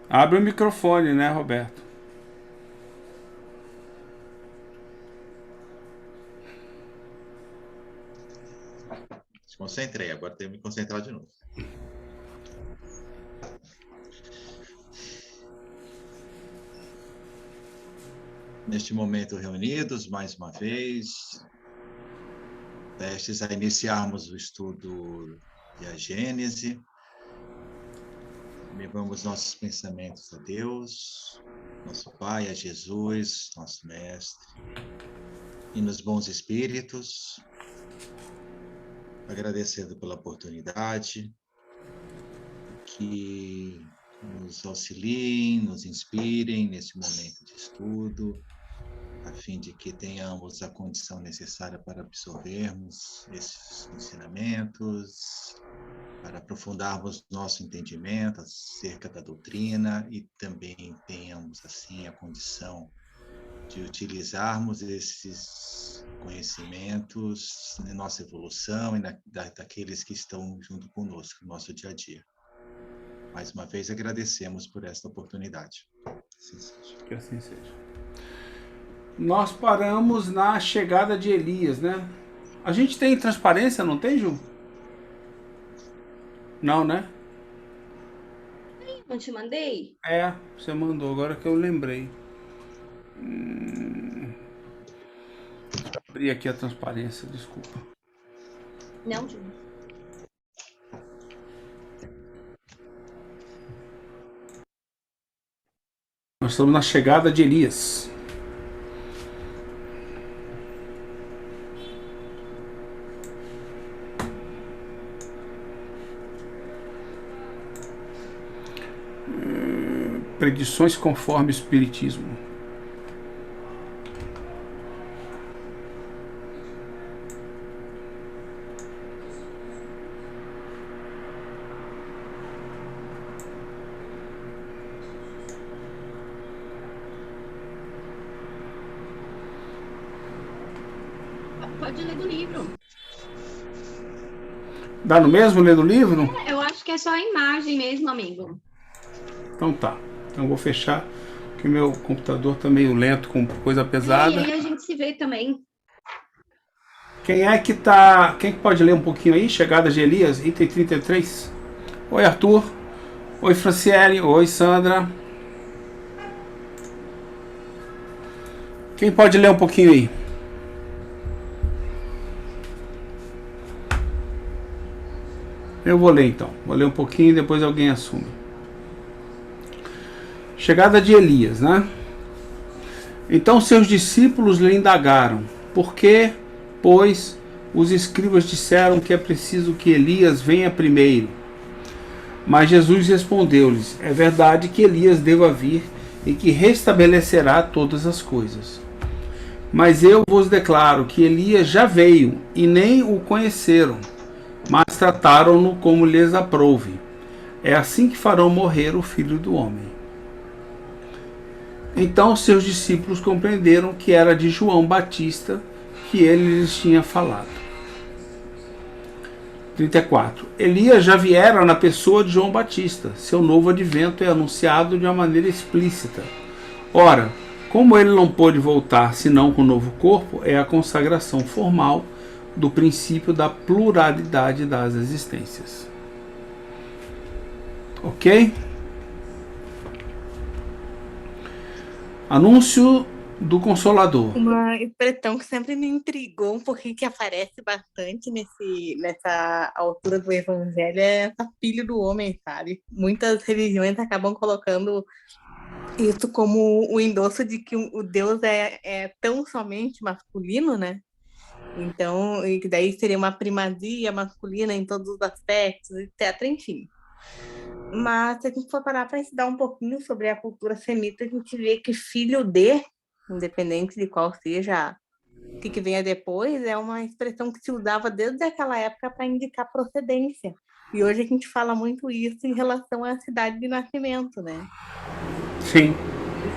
Abre o microfone, né, Roberto? Desconcentrei, agora tenho que me concentrar de novo. Neste momento, reunidos mais uma vez, prestes a iniciarmos o estudo de a Gênese, levamos nossos pensamentos a Deus, nosso Pai, a Jesus, nosso Mestre, e nos bons espíritos, agradecendo pela oportunidade, que nos auxiliem, nos inspirem nesse momento de estudo, a fim de que tenhamos a condição necessária para absorvermos esses ensinamentos, para aprofundarmos nosso entendimento acerca da doutrina e também tenhamos, assim, a condição de utilizarmos esses conhecimentos na nossa evolução e daqueles que estão junto conosco no nosso dia a dia. Mais uma vez, agradecemos por esta oportunidade. Assim seja. Que assim seja. Nós paramos na chegada de Elias, né? A gente tem transparência, não tem, Ju? Não, né? Não te mandei? É, você mandou, agora que eu lembrei. Abri aqui a transparência, desculpa. Não, Ju. Nós estamos na chegada de Elias. Predições conforme o Espiritismo. Pode ler do livro. Dá no mesmo ler do livro? Eu acho que é só a imagem mesmo, amigo. Então tá. Então eu vou fechar, porque meu computador tá meio lento com coisa pesada. E aí a gente se vê também. Quem é que tá. Quem que pode ler um pouquinho aí? Chegada de Elias, item 33. Oi, Arthur. Oi, Franciele. Oi, Sandra. Quem pode ler um pouquinho aí? Eu vou ler então. Vou ler um pouquinho e depois alguém assume. Chegada de Elias, né? Então seus discípulos lhe indagaram: por que, pois, os escribas disseram que é preciso que Elias venha primeiro? Mas Jesus respondeu-lhes: é verdade que Elias deva vir e que restabelecerá todas as coisas. Mas eu vos declaro que Elias já veio e nem o conheceram, mas trataram-no como lhes aprouve. É assim que farão morrer o Filho do Homem. Então seus discípulos compreenderam que era de João Batista que ele lhes tinha falado. 34. Elias já viera na pessoa de João Batista. Seu novo advento é anunciado de uma maneira explícita. Ora, como ele não pôde voltar senão com novo corpo, é a consagração formal do princípio da pluralidade das existências. Ok? Anúncio do Consolador. Uma expressão que sempre me intrigou um pouquinho, que aparece bastante nessa altura do evangelho, é essa filho do homem, sabe? Muitas religiões acabam colocando isso como o endosso de que o Deus é tão somente masculino, né? Então, e que daí seria uma primazia masculina em todos os aspectos, etc, enfim. Mas se a gente for parar para estudar um pouquinho sobre a cultura semita, a gente vê que filho de, independente de qual seja o que venha depois, é uma expressão que se usava desde aquela época para indicar procedência. E hoje a gente fala muito isso em relação à cidade de nascimento, né? Sim.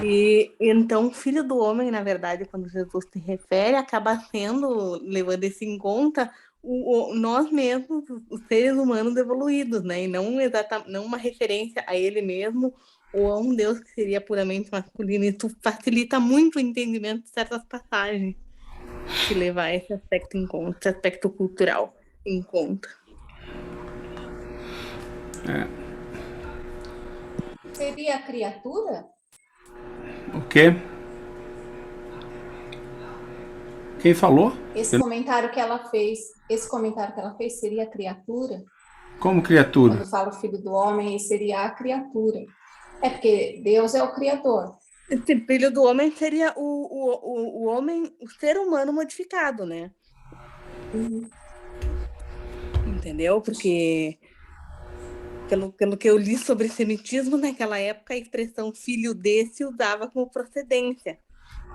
E então, filho do homem, na verdade, quando Jesus se refere, acaba sendo, levando isso em conta, nós mesmos, os seres humanos evoluídos, né? E não uma referência a ele mesmo ou a um Deus que seria puramente masculino. Isso facilita muito o entendimento de certas passagens, se levar esse aspecto em conta, esse aspecto cultural em conta. Seria a criatura? O quê? Quem falou? Esse comentário que ela fez seria a criatura? Como criatura? Quando fala o filho do homem, seria a criatura. É porque Deus é o criador. Esse filho do homem seria o homem, o ser humano modificado, né? Entendeu? Porque pelo que eu li sobre semitismo, naquela época a expressão filho de se usava como procedência.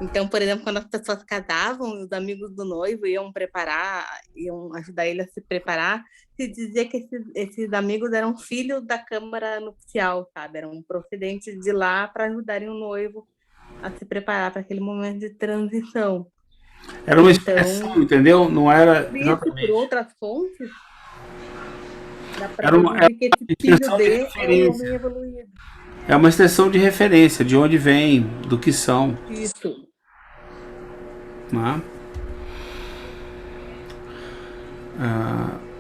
Então, por exemplo, quando as pessoas casavam, os amigos do noivo iam ajudar ele a se preparar, se dizia que esses amigos eram filhos da câmara nupcial, sabe? Eram procedentes de lá para ajudarem o noivo a se preparar para aquele momento de transição. Era uma expressão, entendeu? Não era exatamente. Por outras fontes, dá para dizer que esse filho de é o homem evoluído. É uma extensão de referência, de onde vem, do que são. Isso. Né?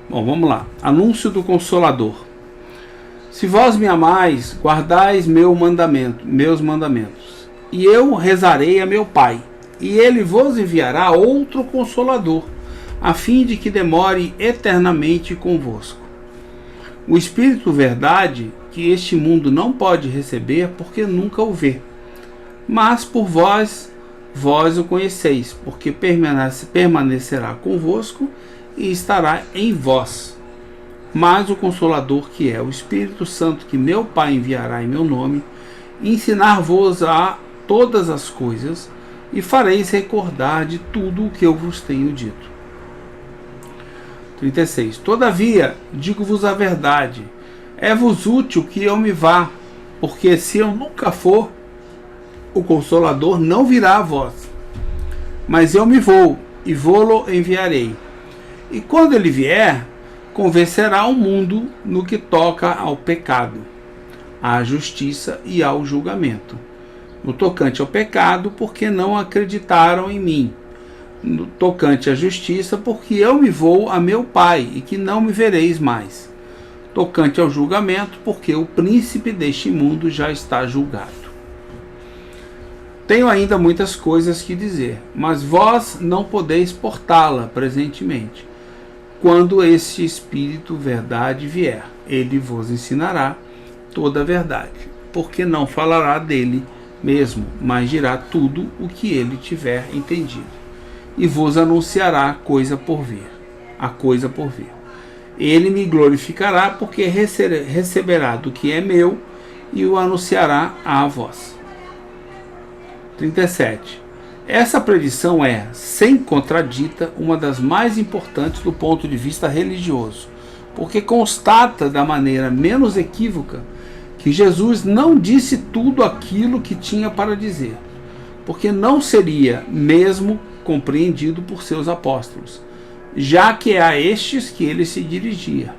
Bom, vamos lá. Anúncio do Consolador. Se vós me amais, guardais meus mandamentos, e eu rezarei a meu Pai, e ele vos enviará outro Consolador, a fim de que demore eternamente convosco. O Espírito Verdade, que este mundo não pode receber, porque nunca o vê. Mas por vós o conheceis, porque permanecerá convosco e estará em vós. Mas o Consolador, que é o Espírito Santo, que meu Pai enviará em meu nome, ensinar-vos a todas as coisas, e fareis recordar de tudo o que eu vos tenho dito. 36. Todavia, digo-vos a verdade, é-vos útil que eu me vá, porque se eu nunca for, o Consolador não virá a vós. Mas eu me vou, e vô-lo enviarei. E quando ele vier, convencerá o mundo no que toca ao pecado, à justiça e ao julgamento. No tocante ao pecado, porque não acreditaram em mim. No tocante à justiça, porque eu me vou a meu Pai, e que não me vereis mais. Tocante ao julgamento, porque o príncipe deste mundo já está julgado. Tenho ainda muitas coisas que dizer, mas vós não podeis portá-la presentemente. Quando este Espírito Verdade vier, ele vos ensinará toda a verdade, porque não falará dele mesmo, mas dirá tudo o que ele tiver entendido, e vos anunciará a coisa por vir. Ele me glorificará, porque receberá do que é meu e o anunciará a vós. 37. Essa predição é, sem contradita, uma das mais importantes do ponto de vista religioso, porque constata da maneira menos equívoca que Jesus não disse tudo aquilo que tinha para dizer, porque não seria mesmo compreendido por seus apóstolos, já que é a estes que ele se dirigia.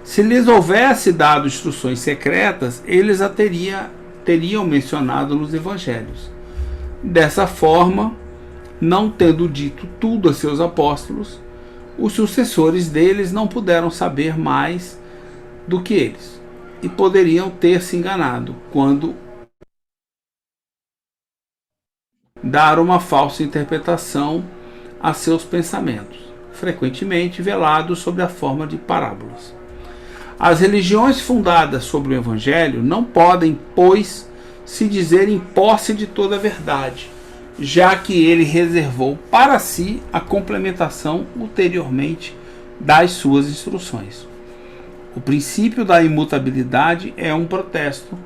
Se lhes houvesse dado instruções secretas, eles a teriam mencionado nos evangelhos. Dessa forma, não tendo dito tudo a seus apóstolos, os sucessores deles não puderam saber mais do que eles, e poderiam ter se enganado quando dar uma falsa interpretação a seus pensamentos, frequentemente velados sob a forma de parábolas. As religiões fundadas sobre o Evangelho não podem, pois, se dizer em posse de toda a verdade, já que ele reservou para si a complementação ulteriormente das suas instruções. O princípio da imutabilidade é um protesto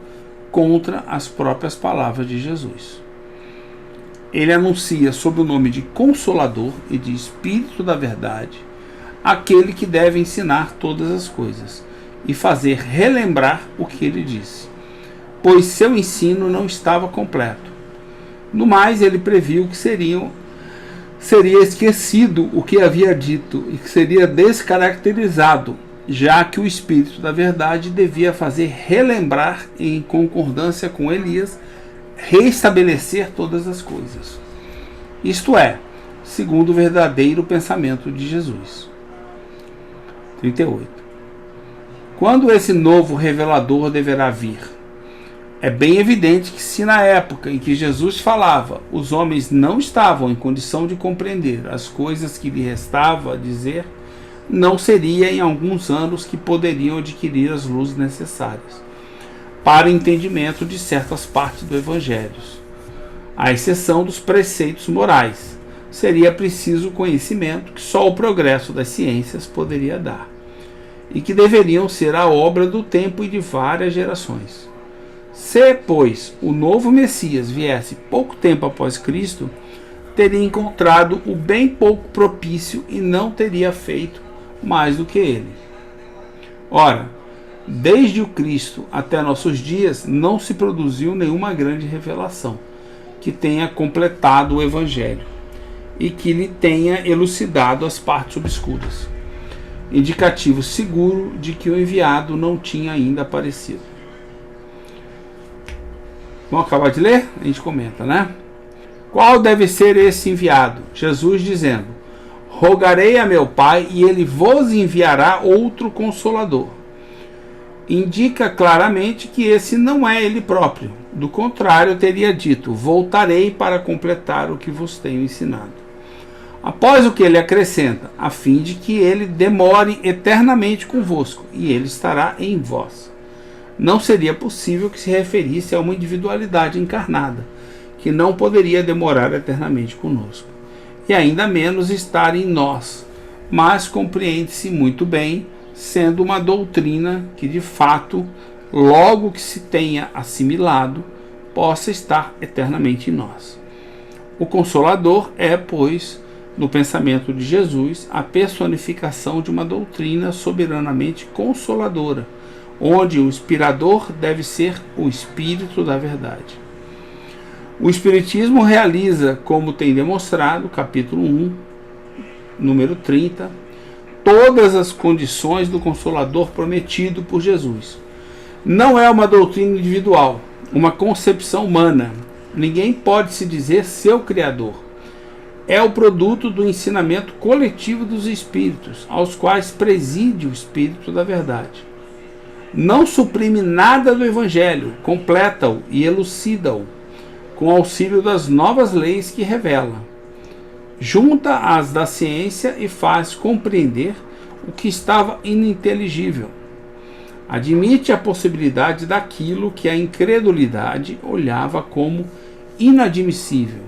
contra as próprias palavras de Jesus. Ele anuncia sob o nome de Consolador e de Espírito da Verdade aquele que deve ensinar todas as coisas e fazer relembrar o que ele disse, pois seu ensino não estava completo. No mais, ele previu que seria esquecido o que havia dito e que seria descaracterizado, já que o Espírito da Verdade devia fazer relembrar, em concordância com Elias, reestabelecer todas as coisas. Isto é, segundo o verdadeiro pensamento de Jesus. 38. Quando esse novo revelador deverá vir? É bem evidente que se na época em que Jesus falava, os homens não estavam em condição de compreender as coisas que lhe restava dizer, não seria em alguns anos que poderiam adquirir as luzes necessárias para o entendimento de certas partes do Evangelho, à exceção dos preceitos morais. Seria preciso conhecimento que só o progresso das ciências poderia dar, e que deveriam ser a obra do tempo e de várias gerações. Se, pois, o novo Messias viesse pouco tempo após Cristo, teria encontrado o bem pouco propício e não teria feito mais do que ele. Ora, desde o Cristo até nossos dias, não se produziu nenhuma grande revelação que tenha completado o Evangelho e que lhe tenha elucidado as partes obscuras, indicativo seguro de que o enviado não tinha ainda aparecido. Vamos acabar de ler? A gente comenta, né? Qual deve ser esse enviado? Jesus dizendo: rogarei a meu Pai e ele vos enviará outro Consolador. Indica claramente que esse não é ele próprio. Do contrário, teria dito: voltarei para completar o que vos tenho ensinado. Após o que ele acrescenta, a fim de que ele demore eternamente convosco, e ele estará em vós. Não seria possível que se referisse a uma individualidade encarnada, que não poderia demorar eternamente conosco, e ainda menos estar em nós, mas compreende-se muito bem, sendo uma doutrina que, de fato, logo que se tenha assimilado, possa estar eternamente em nós. O Consolador é, pois, no pensamento de Jesus, a personificação de uma doutrina soberanamente consoladora, onde o inspirador deve ser o Espírito da Verdade. O Espiritismo realiza, como tem demonstrado, capítulo 1, número 30, todas as condições do Consolador prometido por Jesus. Não é uma doutrina individual, uma concepção humana. Ninguém pode se dizer seu criador. É o produto do ensinamento coletivo dos Espíritos, aos quais preside o Espírito da Verdade. Não suprime nada do Evangelho, completa-o e elucida-o, com auxílio das novas leis que revela. Junta-as da ciência e faz compreender o que estava ininteligível. Admite a possibilidade daquilo que a incredulidade olhava como inadmissível.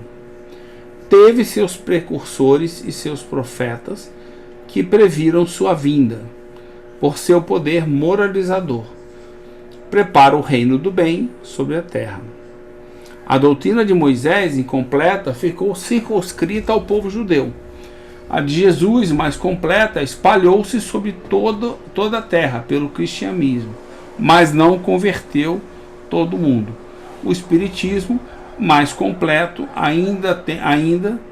Teve seus precursores e seus profetas que previram sua vinda, por seu poder moralizador. Prepara o reino do bem sobre a terra. A doutrina de Moisés, incompleta, ficou circunscrita ao povo judeu. A de Jesus, mais completa, espalhou-se sobre toda a terra pelo cristianismo, mas não converteu todo mundo. O Espiritismo, mais completo, ainda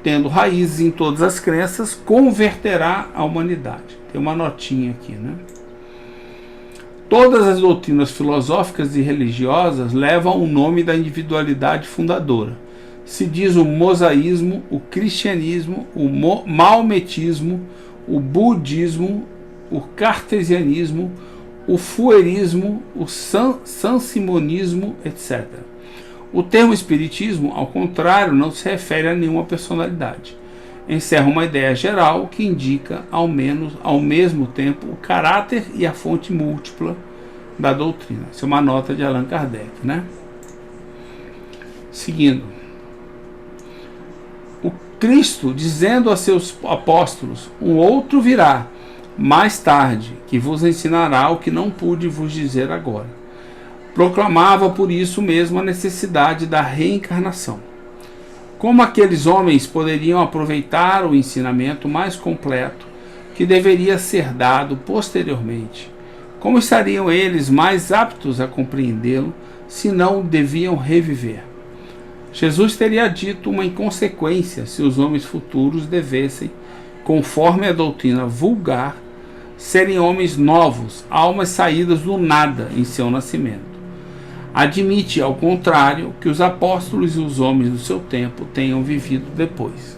tendo raízes em todas as crenças, converterá a humanidade. Tem uma notinha aqui, né? Todas as doutrinas filosóficas e religiosas levam o nome da individualidade fundadora. Se diz o mosaísmo, o cristianismo, o maometismo, o budismo, o cartesianismo, o fuerismo, o sansimonismo, etc. O termo espiritismo, ao contrário, não se refere a nenhuma personalidade. Encerra uma ideia geral que indica, ao mesmo tempo, o caráter e a fonte múltipla da doutrina. Isso é uma nota de Allan Kardec, né? Seguindo. O Cristo, dizendo a seus apóstolos: um outro virá mais tarde, que vos ensinará o que não pude vos dizer agora. Proclamava por isso mesmo a necessidade da reencarnação. Como aqueles homens poderiam aproveitar o ensinamento mais completo que deveria ser dado posteriormente? Como estariam eles mais aptos a compreendê-lo se não deviam reviver? Jesus teria dito uma inconsequência se os homens futuros devessem, conforme a doutrina vulgar, serem homens novos, almas saídas do nada em seu nascimento. Admite, ao contrário, que os apóstolos e os homens do seu tempo tenham vivido depois,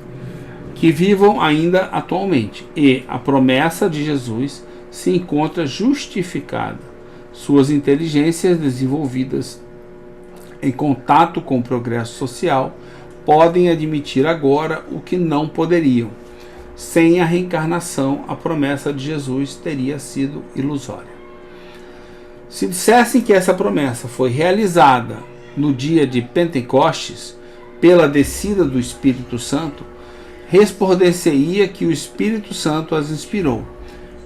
que vivam ainda atualmente, e a promessa de Jesus se encontra justificada. Suas inteligências desenvolvidas em contato com o progresso social podem admitir agora o que não poderiam. Sem a reencarnação, a promessa de Jesus teria sido ilusória. Se dissessem que essa promessa foi realizada no dia de Pentecostes, pela descida do Espírito Santo, resplandecia que o Espírito Santo as inspirou,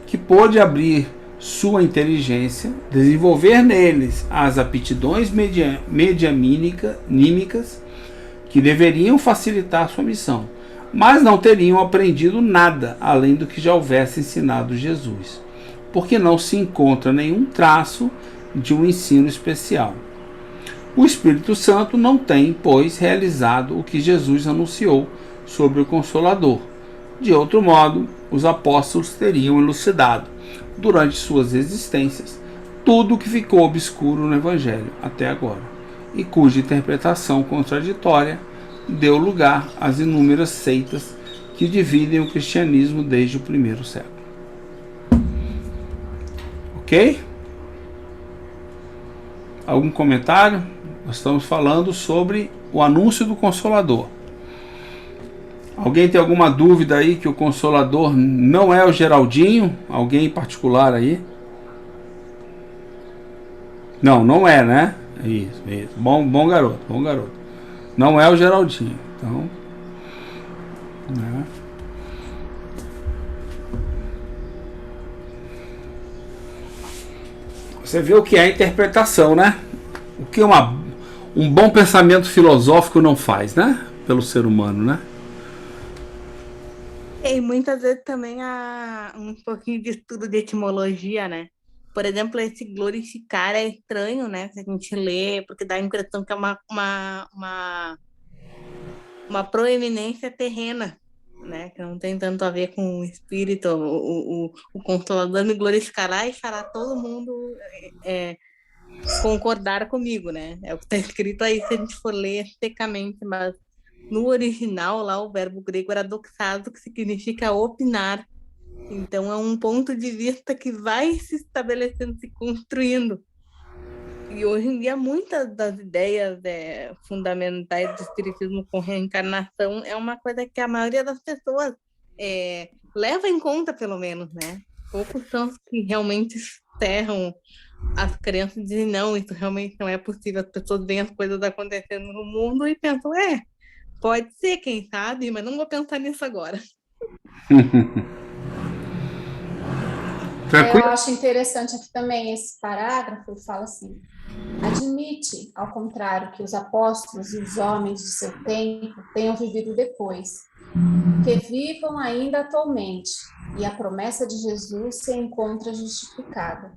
que pôde abrir sua inteligência, desenvolver neles as aptidões medianímicas que deveriam facilitar sua missão, mas não teriam aprendido nada além do que já houvesse ensinado Jesus, porque não se encontra nenhum traço de um ensino especial. O Espírito Santo não tem, pois, realizado o que Jesus anunciou sobre o Consolador. De outro modo, os apóstolos teriam elucidado, durante suas existências, tudo o que ficou obscuro no Evangelho até agora, e cuja interpretação contraditória deu lugar às inúmeras seitas que dividem o cristianismo desde o primeiro século. Ok? Algum comentário? Nós estamos falando sobre o anúncio do Consolador. Alguém tem alguma dúvida aí que o Consolador não é o Geraldinho? Alguém em particular aí? Não, não é, né? Isso. Bom garoto, bom garoto. Não é o Geraldinho. Então, né? Você vê o que é a interpretação, né? O que um bom pensamento filosófico não faz, né? Pelo ser humano, né? E muitas vezes também há um pouquinho de estudo de etimologia, né? Por exemplo, esse glorificar é estranho, né? Se a gente lê, porque dá a impressão que é uma proeminência terrena, né? Que não tem tanto a ver com o espírito. O Consolador me glorificará e fará todo mundo concordar comigo, né? É o que está escrito aí, se a gente for ler secamente, mas no original, lá, o verbo grego era doxazo, que significa opinar. Então, é um ponto de vista que vai se estabelecendo, se construindo. E hoje em dia, muitas das ideias fundamentais do espiritismo com reencarnação é uma coisa que a maioria das pessoas leva em conta, pelo menos, né? Poucos são os que realmente cerram as crenças e dizem, não, isso realmente não é possível. As pessoas veem as coisas acontecendo no mundo e pensam, pode ser, quem sabe, mas não vou pensar nisso agora. Eu acho interessante aqui também esse parágrafo, fala assim: admite, ao contrário, que os apóstolos e os homens de seu tempo tenham vivido depois, que vivam ainda atualmente, e a promessa de Jesus se encontra justificada.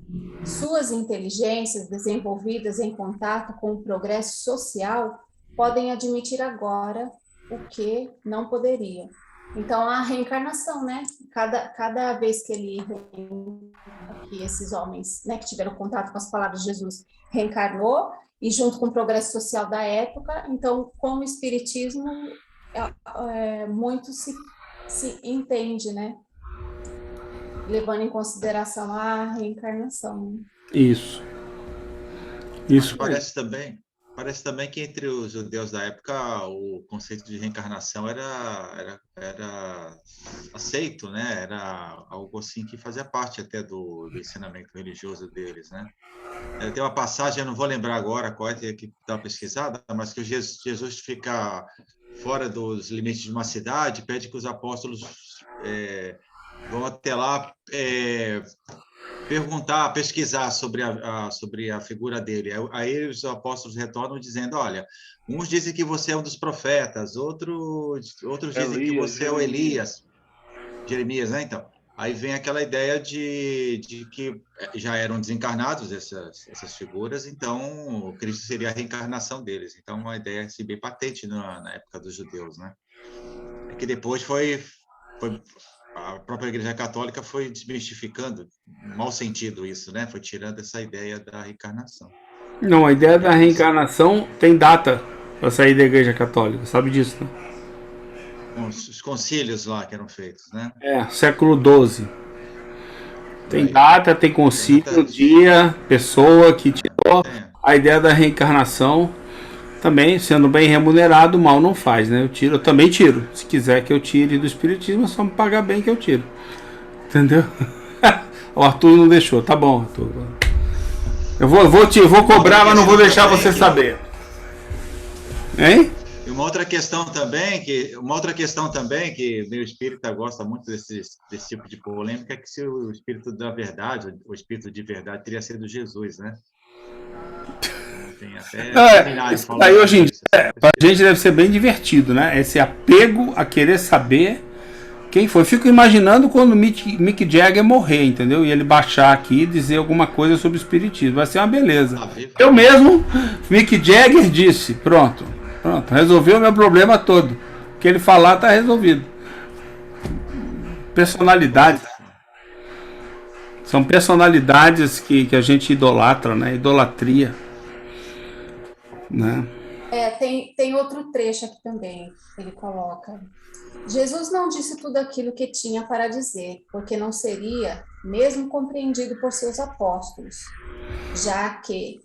Suas inteligências, desenvolvidas em contato com o progresso social, podem admitir agora o que não poderiam. Então, a reencarnação, né? Cada vez que esses homens, né, que tiveram contato com as palavras de Jesus, reencarnou, e junto com o progresso social da época, então, com o espiritismo, muito se entende, né? Levando em consideração a reencarnação. Isso. Parece também que entre os judeus da época o conceito de reencarnação era aceito, né? Era algo assim que fazia parte até do ensinamento religioso deles, né? Tem uma passagem, eu não vou lembrar agora qual é que está pesquisada, mas que Jesus fica fora dos limites de uma cidade, pede que os apóstolos vão até lá pesquisar sobre a figura dele. Aí os apóstolos retornam dizendo, olha, uns dizem que você é um dos profetas, outros dizem que você é o Elias, Jeremias, né, então. Aí vem aquela ideia de que já eram desencarnados essas figuras, então o Cristo seria a reencarnação deles. Então, uma ideia assim, bem patente na época dos judeus, né? É que depois a própria Igreja Católica foi desmistificando, no mau sentido isso, né? Foi tirando essa ideia da reencarnação. Não, a ideia da reencarnação tem data para sair da Igreja Católica, sabe disso, né? Os concílios lá que eram feitos, né? Século XII. Tem data, tem concílio, Tem dia, pessoa que tirou É. a ideia da reencarnação. Também, sendo bem remunerado, mal não faz, né? Eu também tiro. Se quiser que eu tire do espiritismo, é só me pagar bem que eu tiro. Entendeu? O Arthur não deixou. Tá bom, Arthur. Eu vou cobrar, mas não vou deixar você saber. Hein? E uma outra questão também que meu espírita gosta muito desse tipo de polêmica é que se o espírito da verdade, o espírito de verdade teria sido Jesus, né? Tem até Isso aí hoje em dia, pra gente deve ser bem divertido, né? Esse apego a querer saber quem foi. Fico imaginando quando o Mick Jagger morrer, entendeu? E ele baixar aqui e dizer alguma coisa sobre o espiritismo. Vai ser uma beleza. Eu mesmo, Mick Jagger disse, pronto, resolveu o meu problema todo. O que ele falar tá resolvido. Personalidades. São personalidades que a gente idolatra, né? Idolatria. Né? Tem outro trecho aqui também, ele coloca. Jesus não disse tudo aquilo que tinha para dizer, porque não seria mesmo compreendido por seus apóstolos, já que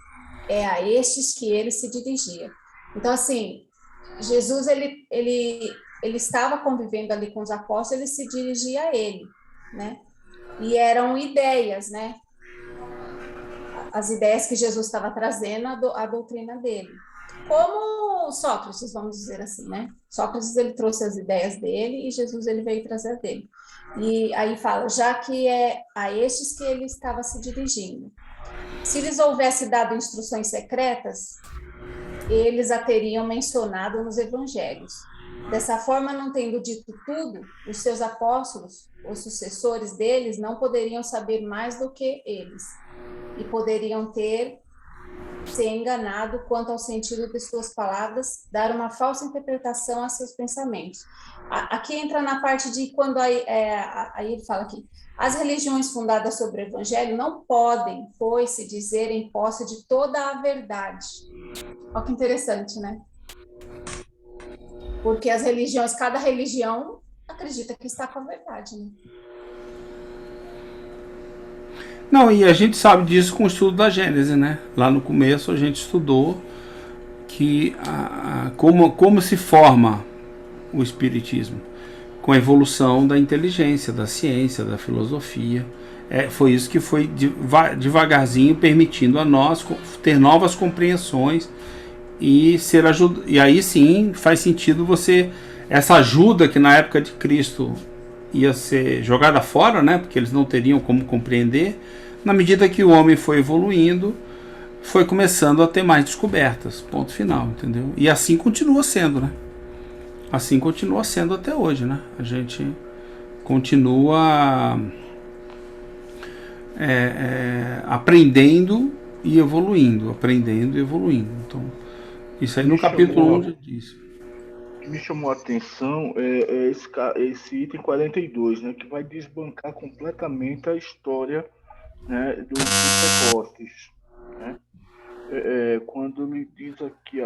é a estes que ele se dirigia. Então, assim, Jesus, ele estava convivendo ali com os apóstolos, ele se dirigia a ele, né? E eram ideias, né? As ideias que Jesus estava trazendo, a doutrina dele. Como Sócrates, vamos dizer assim, né? Sócrates, ele trouxe as ideias dele e Jesus, ele veio trazer a dele. E aí fala, já que é a estes que ele estava se dirigindo. Se lhes houvesse dado instruções secretas, eles a teriam mencionado nos evangelhos. Dessa forma, não tendo dito tudo, os seus apóstolos, os sucessores deles, não poderiam saber mais do que eles. E poderiam ter se enganado quanto ao sentido de suas palavras, dar uma falsa interpretação a seus pensamentos. Aqui entra na parte de quando aí ele fala aqui, as religiões fundadas sobre o evangelho não podem, pois, se dizer em posse de toda a verdade. Olha que interessante, né? Porque as religiões, cada religião acredita que está com a verdade, né? Não, e a gente sabe disso com o estudo da Gênese, né? Lá no começo a gente estudou que como se forma o Espiritismo, com a evolução da inteligência, da ciência, da filosofia. Foi isso que foi devagarzinho permitindo a nós ter novas compreensões e ser e aí sim faz sentido essa ajuda que na época de Cristo ia ser jogada fora, né? Porque eles não teriam como compreender. Na medida que o homem foi evoluindo, foi começando a ter mais descobertas. Ponto final, entendeu? E assim continua sendo, né? Assim continua sendo até hoje, né? A gente continua aprendendo e evoluindo, Então, isso aí no capítulo 1 já disse. O que me chamou a atenção é esse item 42, né, que vai desbancar completamente a história, né, dos Pentecostes, né? Quando ele diz aqui,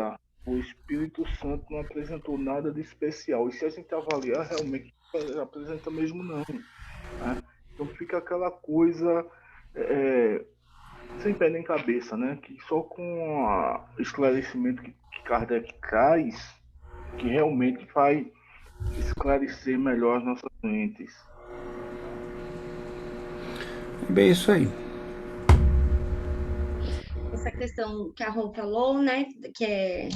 o Espírito Santo não apresentou nada de especial. E se a gente avaliar, realmente não apresenta mesmo não, né? Então fica aquela coisa sem pé nem cabeça, né? Que só com o esclarecimento que Kardec traz, que realmente vai esclarecer melhor as nossas mentes. Bem, isso aí. Essa questão que a Rô falou, né, que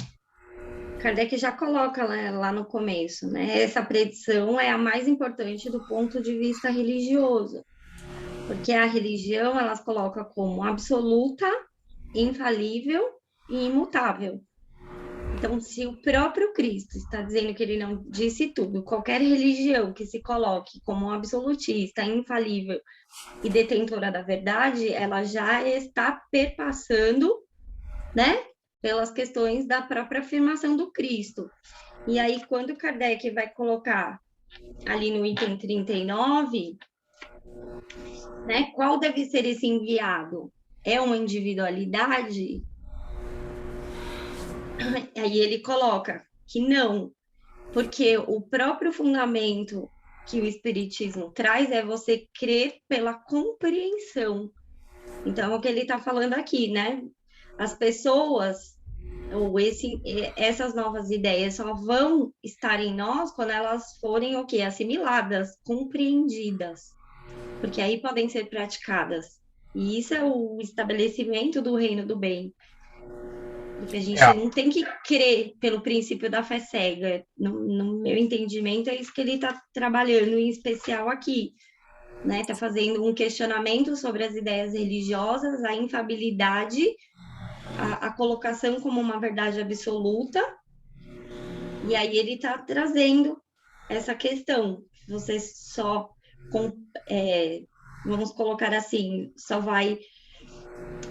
Kardec já coloca lá no começo, né, essa predição é a mais importante do ponto de vista religioso, porque a religião, elas colocam como absoluta, infalível e imutável, Então, se o próprio Cristo está dizendo que ele não disse tudo, qualquer religião que se coloque como absolutista, infalível e detentora da verdade, ela já está perpassando, né, pelas questões da própria afirmação do Cristo. E aí, quando Kardec vai colocar ali no item 39, né, qual deve ser esse enviado? É uma individualidade? Aí ele coloca que não, porque o próprio fundamento que o Espiritismo traz é você crer pela compreensão. Então, é o que ele está falando aqui, né? As pessoas, ou essas novas ideias só vão estar em nós quando elas forem o quê? Assimiladas, compreendidas, porque aí podem ser praticadas. E isso é o estabelecimento do reino do bem. Porque a gente não tem que crer pelo princípio da fé cega. No meu entendimento, é isso que ele está trabalhando, em especial aqui. Né? Está fazendo um questionamento sobre as ideias religiosas, a infabilidade, a colocação como uma verdade absoluta. E aí ele está trazendo essa questão. Você só, vamos colocar assim, só vai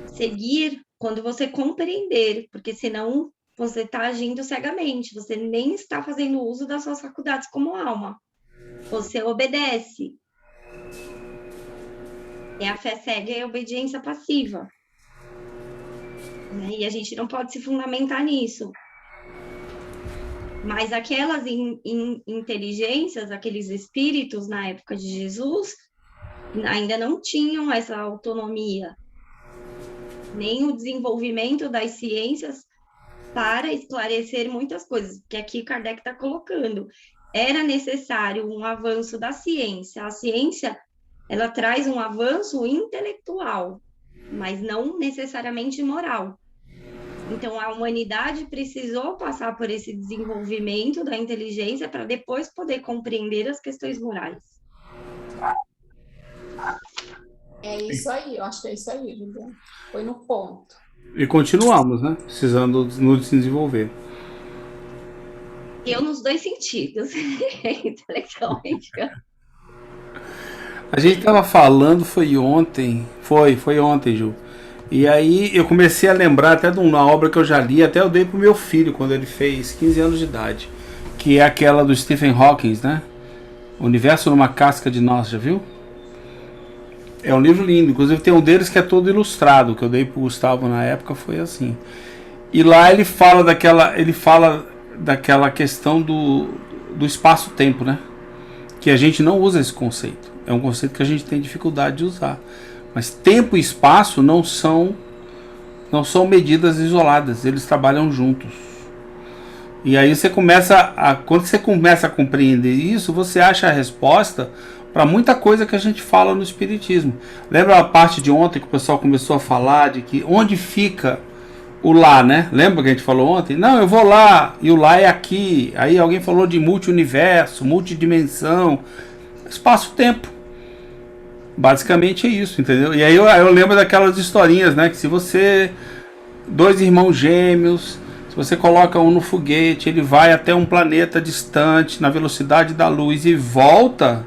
seguir quando você compreender, porque senão você está agindo cegamente, você nem está fazendo uso das suas faculdades como alma. Você obedece. É a fé cega e a obediência passiva. Né? E a gente não pode se fundamentar nisso. Mas aquelas inteligências, aqueles espíritos na época de Jesus, ainda não tinham essa autonomia, nem o desenvolvimento das ciências para esclarecer muitas coisas, que aqui Kardec está colocando. Era necessário um avanço da ciência. A ciência, ela traz um avanço intelectual, mas não necessariamente moral. Então, a humanidade precisou passar por esse desenvolvimento da inteligência para depois poder compreender as questões morais. É isso aí, eu acho que é isso aí, Juliana. Foi no ponto. E continuamos, né? Precisando nos desenvolver. Eu nos dois sentidos, intelectualmente. A gente estava falando, foi ontem, Ju. E aí eu comecei a lembrar até de uma obra que eu já li, até eu dei pro meu filho quando ele fez 15 anos de idade, que é aquela do Stephen Hawking, né? Universo numa Casca de Nós, já viu? É um livro lindo, inclusive tem um deles que é todo ilustrado, que eu dei pro Gustavo na época, foi assim. E lá ele fala daquela questão do espaço-tempo, né? Que a gente não usa esse conceito. É um conceito que a gente tem dificuldade de usar. Mas tempo e espaço não são medidas isoladas, eles trabalham juntos. E aí quando você começa a compreender isso, você acha a resposta para muita coisa que a gente fala no Espiritismo. Lembra a parte de ontem que o pessoal começou a falar de que onde fica o lá, né? Lembra que a gente falou ontem? Não, eu vou lá, e o lá é aqui. Aí alguém falou de multi-universo, multidimensão, espaço-tempo. Basicamente é isso, entendeu? E aí eu lembro daquelas historinhas, né? Que se você... dois irmãos gêmeos, se você coloca um no foguete, ele vai até um planeta distante, na velocidade da luz e volta,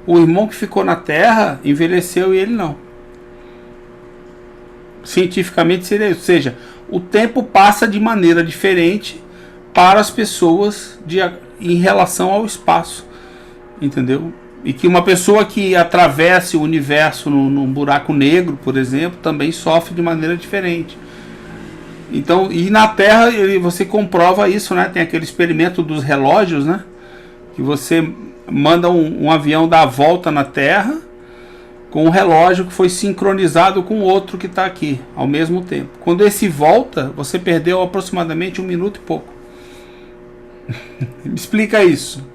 o irmão que ficou na Terra envelheceu e ele não. Cientificamente seria isso. Ou seja, o tempo passa de maneira diferente para as pessoas em relação ao espaço, entendeu? E que uma pessoa que atravesse o universo num buraco negro, por exemplo, também sofre de maneira diferente. Então, e na Terra você comprova isso, né? Tem aquele experimento dos relógios, né? Que você manda um avião dar a volta na Terra com um relógio que foi sincronizado com outro que está aqui ao mesmo tempo. Quando esse volta, você perdeu aproximadamente 1 minuto e pouco. Me explica isso.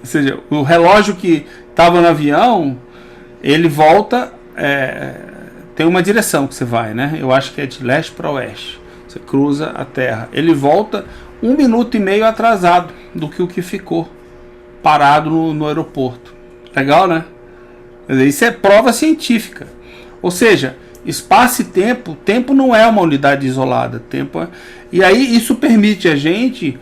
Ou seja, o relógio que estava no avião, ele volta, tem uma direção que você vai, né? Eu acho que é de leste para oeste. Você cruza a Terra. Ele volta 1 minuto e meio atrasado do que o que ficou parado no aeroporto. Legal, né? Isso é prova científica. Ou seja, Espaço e tempo, tempo não é uma unidade isolada. E aí isso permite a gente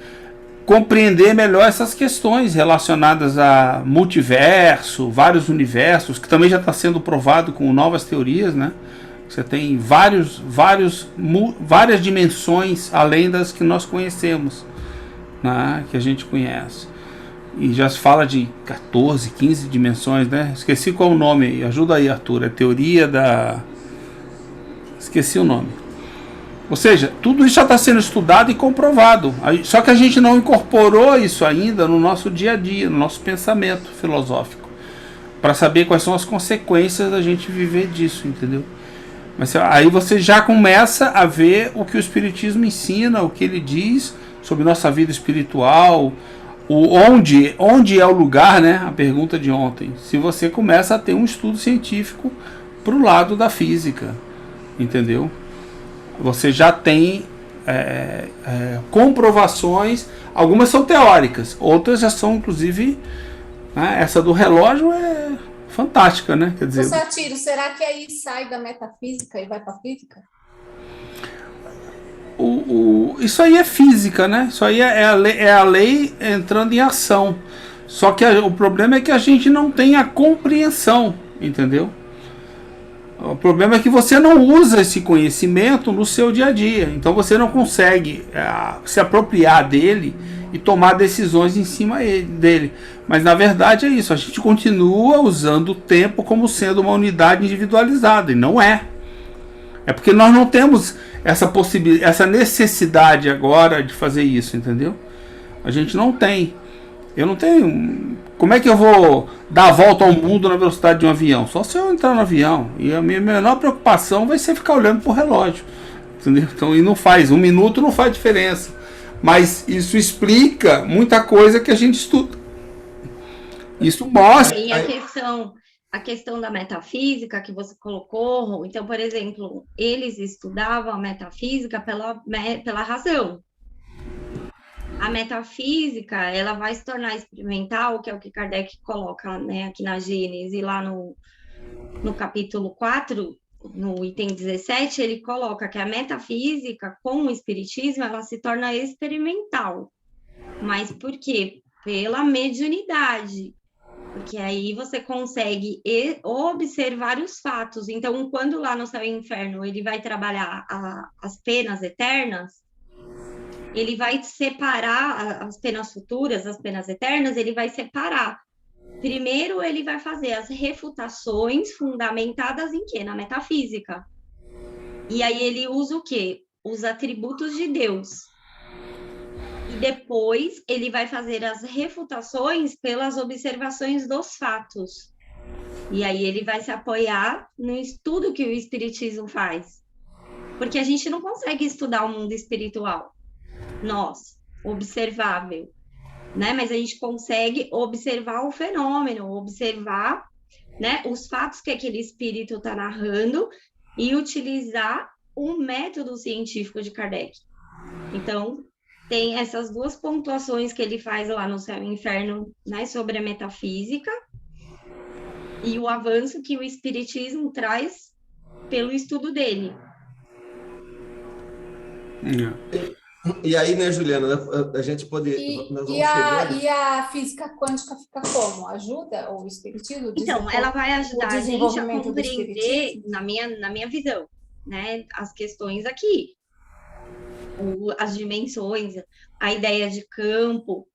compreender melhor essas questões relacionadas a multiverso, vários universos, que também já está sendo provado com novas teorias, né? Você tem várias dimensões além das que nós conhecemos, né? Que a gente conhece. E já se fala de 14, 15 dimensões, né? Esqueci qual o nome, ajuda aí, Arthur. É teoria da... Esqueci o nome. Ou seja, tudo isso já está sendo estudado e comprovado. Só que a gente não incorporou isso ainda no nosso dia a dia, no nosso pensamento filosófico, para saber quais são as consequências da gente viver disso, entendeu? Mas aí você já começa a ver o que o Espiritismo ensina, o que ele diz sobre nossa vida espiritual, onde é o lugar, né? A pergunta de ontem. Se você começa a ter um estudo científico para o lado da física, entendeu? Você já tem comprovações, algumas são teóricas, outras já são, inclusive, né, essa do relógio é fantástica, né? Quer dizer, Satiro, será que aí sai da metafísica e vai para a física? Isso aí é física, né? Isso aí é a lei entrando em ação. Só que o problema é que a gente não tem a compreensão, entendeu? O problema é que você não usa esse conhecimento no seu dia a dia. Então você não consegue se apropriar dele e tomar decisões em cima dele. Mas na verdade é isso. A gente continua usando o tempo como sendo uma unidade individualizada. E não é. É porque nós não temos essa necessidade agora de fazer isso, entendeu? A gente não tem. Eu não tenho... Como é que eu vou dar a volta ao mundo na velocidade de um avião? Só se eu entrar no avião. E a minha menor preocupação vai ser ficar olhando pro relógio. Entendeu? Então, e não faz. 1 minuto não faz diferença. Mas isso explica muita coisa que a gente estuda. Isso mostra... E a questão da metafísica que você colocou, então, por exemplo, eles estudavam a metafísica pela razão. A metafísica, ela vai se tornar experimental, que é o que Kardec coloca, né, aqui na Gênese, lá no capítulo 4, no item 17, ele coloca que a metafísica, com o espiritismo, ela se torna experimental. Mas por quê? Pela mediunidade. Porque aí você consegue observar os fatos. Então, quando lá no Céu e Inferno ele vai trabalhar as penas eternas, ele vai separar as penas futuras, as penas eternas, ele vai separar. Primeiro, ele vai fazer as refutações fundamentadas em quê? Na metafísica. E aí ele usa o quê? Os atributos de Deus. E depois ele vai fazer as refutações pelas observações dos fatos. E aí ele vai se apoiar no estudo que o Espiritismo faz. Porque a gente não consegue estudar o mundo espiritual. Nós, observável, né? Mas a gente consegue observar o fenômeno, observar, né, os fatos que aquele espírito está narrando e utilizar o método científico de Kardec. Então, tem essas duas pontuações que ele faz lá no Céu e Inferno, né, sobre a metafísica e o avanço que o Espiritismo traz pelo estudo dele. E aí, né, Juliana, a gente poder... E a física quântica fica como? Ajuda o Espiritismo? Então, ela vai ajudar a gente a compreender, na minha visão, né, as questões aqui. As dimensões, a ideia de campo.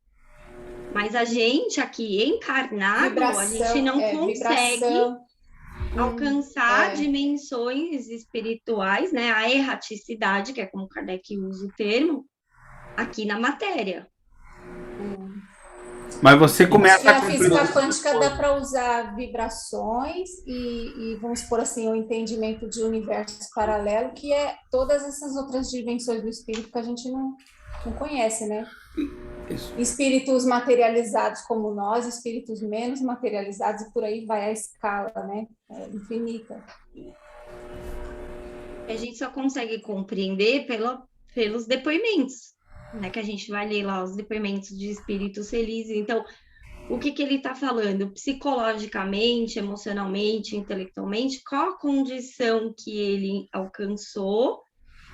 Mas a gente aqui, encarnado, a gente não consegue alcançar dimensões espirituais, né? A erraticidade, que é como Kardec usa o termo, aqui na matéria. Mas você começa a física quântica dá para usar vibrações e vamos por assim, o entendimento de universo paralelo, que é todas essas outras dimensões do espírito que a gente não conhece, né? Isso. Espíritos materializados como nós, espíritos menos materializados, e por aí vai a escala, né? Infinita. A gente só consegue compreender pelos depoimentos, né? Que a gente vai ler lá os depoimentos de espíritos felizes. Então, o que ele está falando? Psicologicamente, emocionalmente, intelectualmente, qual a condição que ele alcançou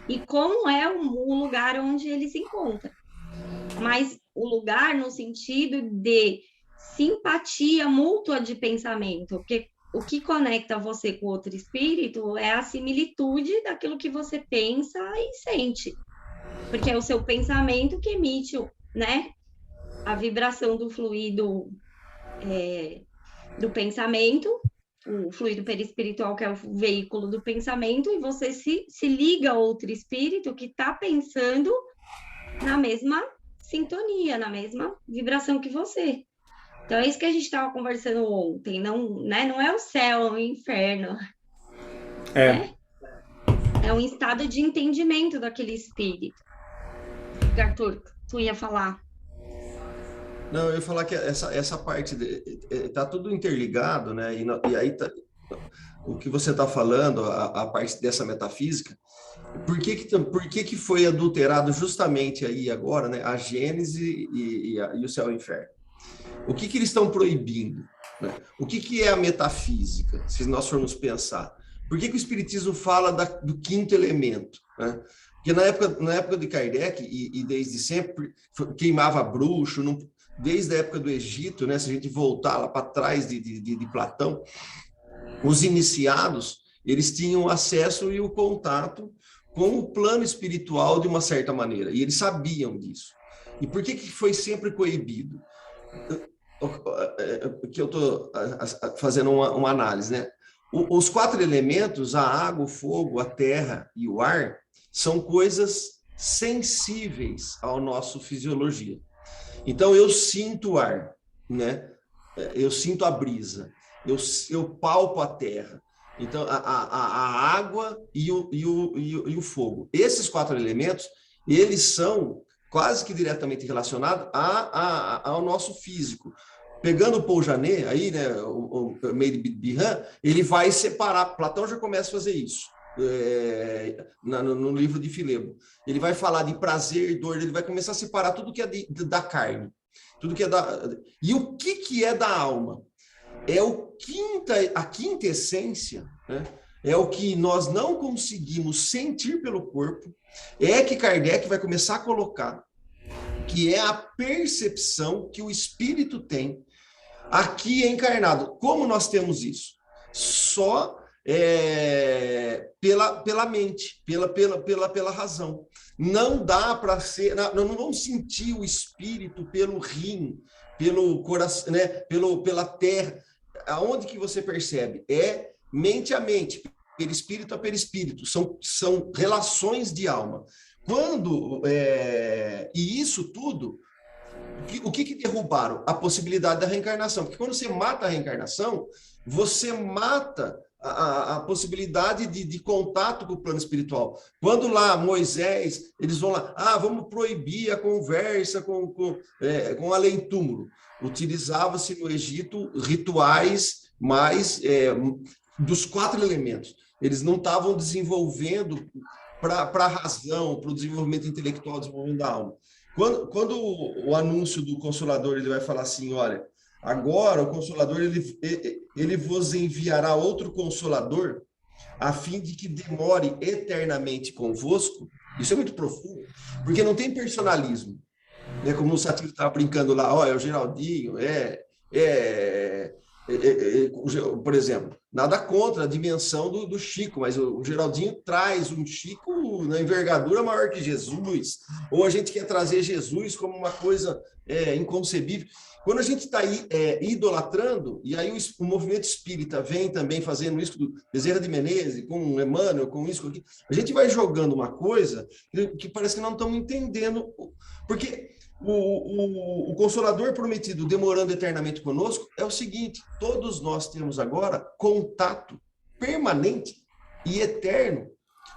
e como é o lugar onde ele se encontra. Mas o lugar no sentido de simpatia mútua de pensamento, porque o que conecta você com outro espírito é a similitude daquilo que você pensa e sente, porque é o seu pensamento que emite, né, a vibração do fluido do pensamento, o fluido perispiritual, que é o veículo do pensamento, e você se liga a outro espírito que está pensando na mesma sintonia, na mesma vibração que você. Então, é isso que a gente estava conversando ontem, não, né? Não é o céu, é o inferno. Né? É um estado de entendimento daquele espírito. Arthur, tu ia falar. Não, eu ia falar que essa parte está tudo interligado, né? E aí o que você está falando, a parte dessa metafísica, por que foi adulterado justamente aí agora, né? A Gênese e o céu e o inferno? O que eles estão proibindo? Né? O que é a metafísica, se nós formos pensar? Por que o Espiritismo fala do quinto elemento? Né? Porque na época de Kardec, e desde sempre, queimava bruxo, desde a época do Egito, né? Se a gente voltar lá para trás de Platão, os iniciados, eles tinham acesso e o contato com o plano espiritual de uma certa maneira, e eles sabiam disso. E por que foi sempre coibido? Que eu estou fazendo uma análise, né? Os 4 elementos, a água, o fogo, a terra e o ar, são coisas sensíveis à nossa fisiologia. Então, eu sinto o ar, né? Eu sinto a brisa, eu palpo a terra. Então, a água e o fogo. Esses 4 elementos, eles são quase que diretamente relacionados ao nosso físico. Pegando o Paul Janet, aí, né, o Meir Bihan, ele vai separar, Platão já começa a fazer isso, no livro de Filebo. Ele vai falar de prazer e dor, ele vai começar a separar tudo que é da carne, tudo que é E o que é da alma? É a quinta essência, né? É o que nós não conseguimos sentir pelo corpo, é que Kardec vai começar a colocar, que é a percepção que o espírito tem aqui encarnado. Como nós temos isso? Só pela mente, pela razão. Não dá para ser, não vamos sentir o espírito pelo rim, pelo coração, né? Pela terra. Aonde que você percebe? É mente a mente, perispírito a perispírito. São relações de alma. E isso tudo, o que derrubaram? A possibilidade da reencarnação. Porque quando você mata a reencarnação, você mata a possibilidade de contato com o plano espiritual. Quando lá Moisés, eles vão lá, vamos proibir a conversa com além-túmulo. Utilizava-se no Egito rituais mais dos 4 elementos. Eles não estavam desenvolvendo para a razão, para o desenvolvimento intelectual, desenvolvimento da alma. Quando o anúncio do Consolador ele vai falar assim, olha, agora o Consolador ele vos enviará outro Consolador a fim de que demore eternamente convosco. Isso é muito profundo, porque não tem personalismo, né? Como o Satiro estava brincando lá, é o Geraldinho, por exemplo, nada contra a dimensão do Chico, mas o Geraldinho traz um Chico na envergadura maior que Jesus, ou a gente quer trazer Jesus como uma coisa inconcebível. Quando a gente está idolatrando, e aí o movimento espírita vem também fazendo isso do Bezerra de Menezes, com o Emmanuel, com isso, com aquilo, a gente vai jogando uma coisa que parece que não estamos entendendo, porque o Consolador prometido demorando eternamente conosco é o seguinte: todos nós temos agora contato permanente e eterno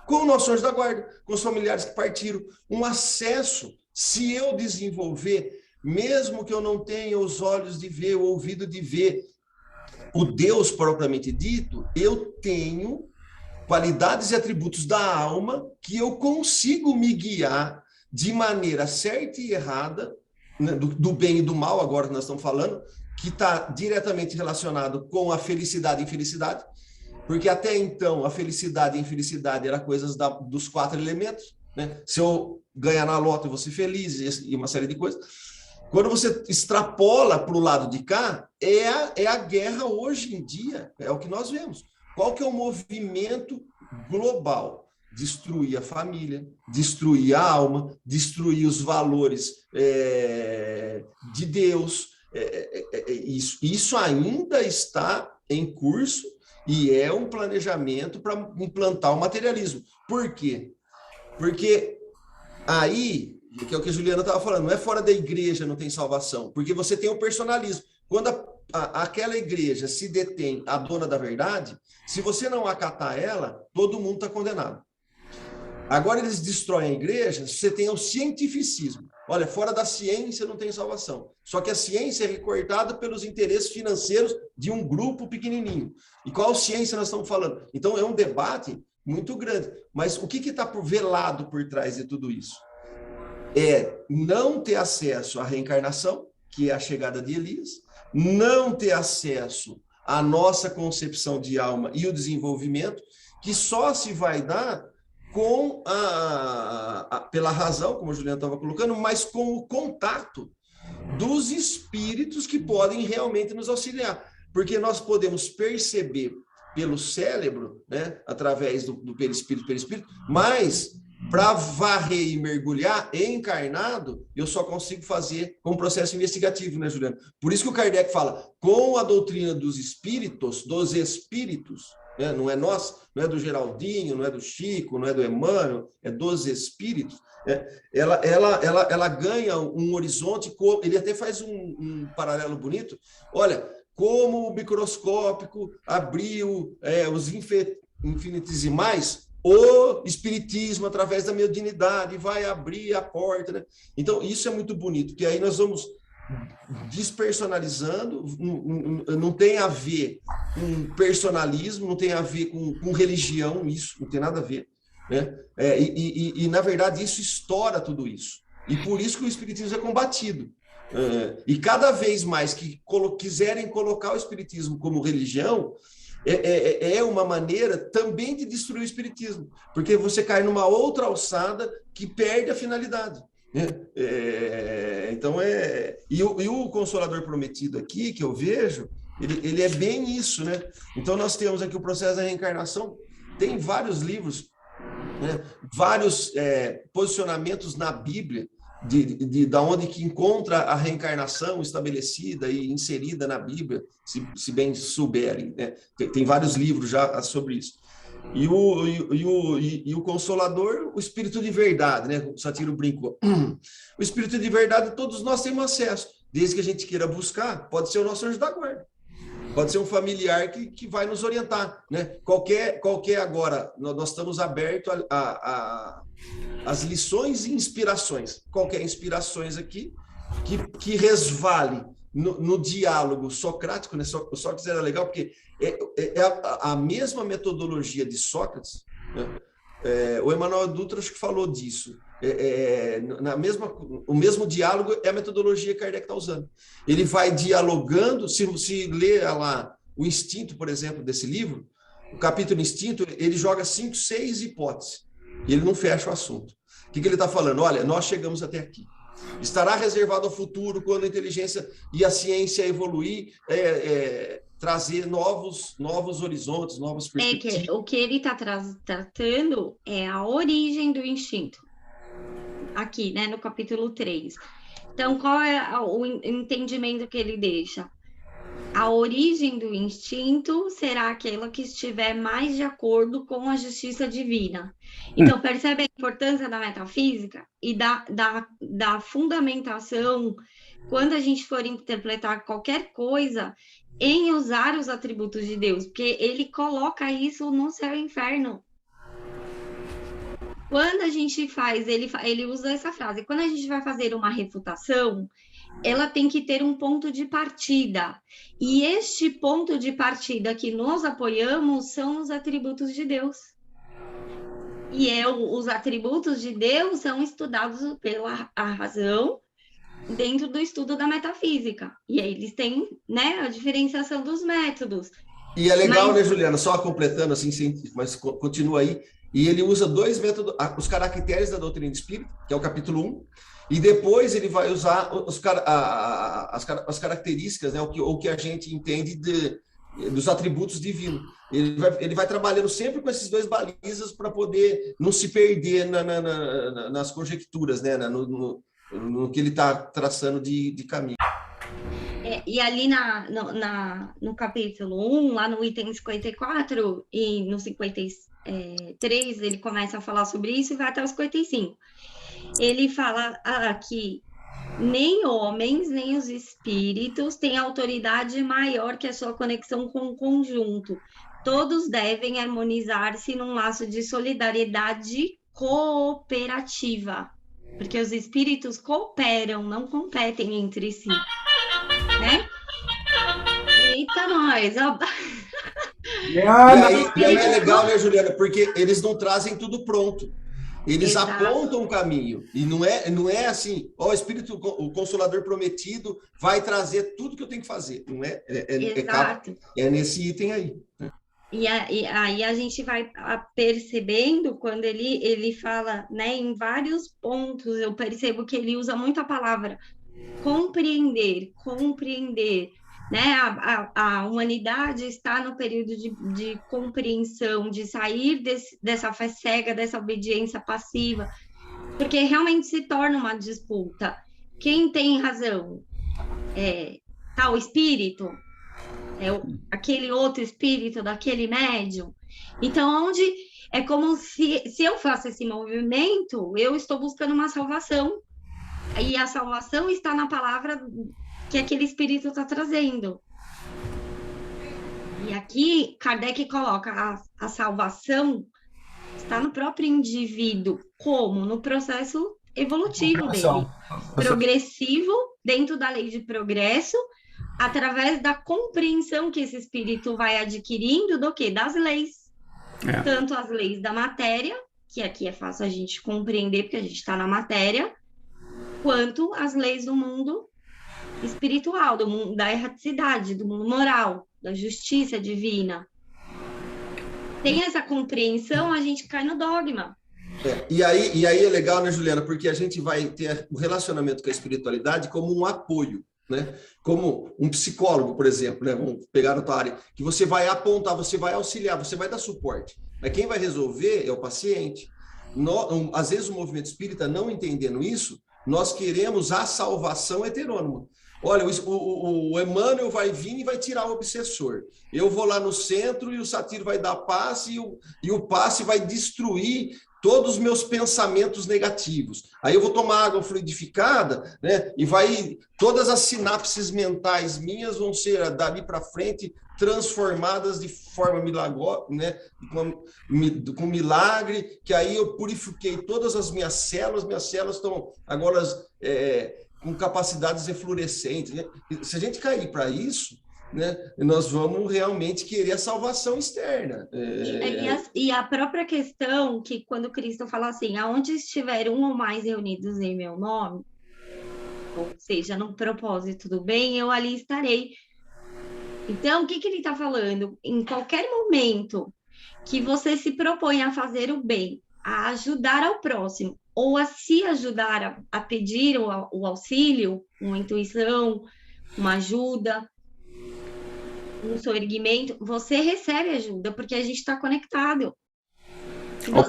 com o nosso anjo da guarda, com os familiares que partiram, um acesso, se eu desenvolver, mesmo que eu não tenha os olhos de ver, o ouvido de ver o Deus propriamente dito, eu tenho qualidades e atributos da alma que eu consigo me guiar de maneira certa e errada, né, do bem e do mal, agora nós estamos falando, que está diretamente relacionado com a felicidade e infelicidade, porque até então a felicidade e infelicidade eram coisas dos 4 elementos, né? Se eu ganhar na loto, eu vou ser feliz, e uma série de coisas. Quando você extrapola para o lado de cá, é a guerra hoje em dia, é o que nós vemos. Qual que é o movimento global? Destruir a família, destruir a alma, destruir os valores de Deus. Isso ainda está em curso e é um planejamento para implantar o materialismo. Por quê? Porque aí, que é o que a Juliana estava falando, não é fora da igreja não tem salvação, porque você tem o personalismo. Quando aquela igreja se detém a dona da verdade, se você não acatar ela, todo mundo está condenado. Agora eles destroem a igreja, você tem o cientificismo. Olha, fora da ciência não tem salvação. Só que a ciência é recortada pelos interesses financeiros de um grupo pequenininho. E qual ciência nós estamos falando? Então, é um debate muito grande. Mas o que está velado por trás de tudo isso? É não ter acesso à reencarnação, que é a chegada de Elias, não ter acesso à nossa concepção de alma e o desenvolvimento, que só se vai dar com pela razão, como a Juliana estava colocando, mas com o contato dos espíritos que podem realmente nos auxiliar. Porque nós podemos perceber pelo cérebro, né, através do perispírito, mas para varrer e mergulhar encarnado, eu só consigo fazer com um processo investigativo, né, Juliana? Por isso que o Kardec fala, com a doutrina dos espíritos, né? Não é nós, não é do Geraldinho, não é do Chico, não é do Emmanuel, é dos espíritos, né? Ela ganha um horizonte, ele até faz um paralelo bonito, olha, como o microscópico abriu os infinitesimais, o espiritismo, através da mediunidade, vai abrir a porta, né? Então, isso é muito bonito, que aí nós vamos despersonalizando, não tem a ver com personalismo, não tem a ver com religião, isso não tem nada a ver, né? Na verdade, isso estoura tudo isso. E por isso que o espiritismo é combatido. E cada vez mais que quiserem colocar o espiritismo como religião, é uma maneira também de destruir o espiritismo, porque você cai numa outra alçada que perde a finalidade. Então, e o Consolador Prometido aqui, que eu vejo, ele é bem isso, né? Então, nós temos aqui o processo da reencarnação, tem vários livros, né? Vários posicionamentos na Bíblia, da onde que encontra a reencarnação estabelecida e inserida na Bíblia, se bem souberem, né? Tem vários livros já sobre isso. E o Consolador, o Espírito de Verdade, né? O Satiro brincou. O Espírito de Verdade, todos nós temos acesso, desde que a gente queira buscar, pode ser o nosso anjo da guarda, pode ser um familiar que vai nos orientar, né? Qualquer agora, nós estamos abertos às lições e inspirações, qualquer inspirações aqui, que resvale no diálogo socrático, né? Sócrates era legal, porque é a mesma metodologia de Sócrates, né? O Emmanuel Dutra acho que falou disso. O mesmo diálogo é a metodologia que Kardec está usando. Ele vai dialogando, se ler lá o Instinto, por exemplo, desse livro, o capítulo Instinto, ele joga 5, 6 hipóteses, e ele não fecha o assunto. O que ele está falando? Olha, nós chegamos até aqui. Estará reservado ao futuro, quando a inteligência e a ciência evoluir, trazer novos horizontes, novas perspectivas. O que ele está tratando é a origem do instinto, aqui, né, no capítulo 3. Então, qual é o entendimento que ele deixa? A origem do instinto será aquela que estiver mais de acordo com a justiça divina. Então, percebe a importância da metafísica e da fundamentação, quando a gente for interpretar qualquer coisa, em usar os atributos de Deus, porque ele coloca isso no céu e inferno. Quando a gente faz, ele usa essa frase, quando a gente vai fazer uma refutação, ela tem que ter um ponto de partida. E este ponto de partida que nós apoiamos são os atributos de Deus. E os atributos de Deus são estudados pela razão dentro do estudo da metafísica. E aí eles têm, né, a diferenciação dos métodos. E é legal, né, Juliana? Só completando assim, mas continua aí. E ele usa 2 métodos, os caracteres da doutrina espírita, que é o capítulo 1, e depois ele vai usar as características, né, o que a gente entende dos atributos divinos. Ele vai trabalhando sempre com esses 2 balizas para poder não se perder nas conjecturas, né, no que ele está traçando de caminho. E ali no capítulo 1, lá no item 54 e no 53, ele começa a falar sobre isso e vai até os 55. Ele fala que nem homens, nem os espíritos têm autoridade maior que a sua conexão com o conjunto. Todos devem harmonizar-se num laço de solidariedade cooperativa, porque os espíritos cooperam, não competem entre si, né? Eita, nós! E aí é legal, né, Juliana? Porque eles não trazem tudo pronto. Eles Exato. apontam o caminho. E não é assim, ó, o Espírito, o Consolador prometido vai trazer tudo que eu tenho que fazer. Não é? Exato. É nesse item aí. E aí a gente vai percebendo, quando ele fala, né, em vários pontos, eu percebo que ele usa muito a palavra compreender, né? A humanidade está no período de compreensão, de sair dessa fé cega, dessa obediência passiva, porque realmente se torna uma disputa. Quem tem razão? Tal espírito? Aquele outro espírito daquele médium? Então, é como se eu faço esse movimento, eu estou buscando uma salvação, e a salvação está na palavra que aquele espírito está trazendo. E aqui, Kardec coloca a salvação está no próprio indivíduo, como? No processo evolutivo dele, progressivo, dentro da lei de progresso, através da compreensão que esse espírito vai adquirindo do quê? Das leis. Tanto as leis da matéria, que aqui é fácil a gente compreender, porque a gente está na matéria, quanto as leis do mundo espiritual, do mundo da erraticidade, do mundo moral, da justiça divina. Tem essa compreensão, a gente cai no dogma. E aí é legal, né, Juliana? Porque a gente vai ter o relacionamento com a espiritualidade como um apoio, né? Como um psicólogo, por exemplo, né? Vamos pegar na tua área, que você vai apontar, você vai auxiliar, você vai dar suporte. Mas quem vai resolver é o paciente. Às vezes o movimento espírita, não entendendo isso, nós queremos a salvação heterônima. Olha, o Emmanuel vai vir e vai tirar o obsessor. Eu vou lá no centro e o Satiro vai dar passe e o passe vai destruir todos os meus pensamentos negativos. Aí eu vou tomar água fluidificada, né? E todas as sinapses mentais minhas vão ser dali para frente transformadas de forma milagrosa, né? Com milagre, que aí eu purifiquei todas as minhas células estão agora com capacidades eflorescentes, né? Se a gente cair para isso, né, nós vamos realmente querer a salvação externa. E a própria questão que quando Cristo fala assim, aonde estiver um ou mais reunidos em meu nome, ou seja, no propósito do bem, eu ali estarei. Então, o que ele está falando? Em qualquer momento que você se propõe a fazer o bem, a ajudar ao próximo, ou a se ajudar a pedir o auxílio, uma intuição, uma ajuda, um soerguimento, você recebe ajuda, porque a gente está conectado.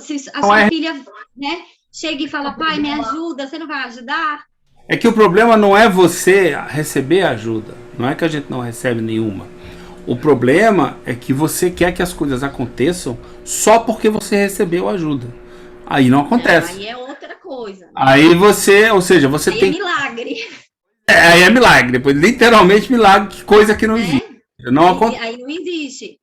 Se a sua filha, né, chega e fala, pai, me ajuda, você não vai ajudar? É que o problema não é você receber ajuda, não é que a gente não recebe nenhuma. O problema é que você quer que as coisas aconteçam só porque você recebeu ajuda. Aí não acontece. Aí é outra coisa. Aí você aí tem... é milagre. Aí é milagre, depois literalmente milagre, coisa que não existe. Aí não existe.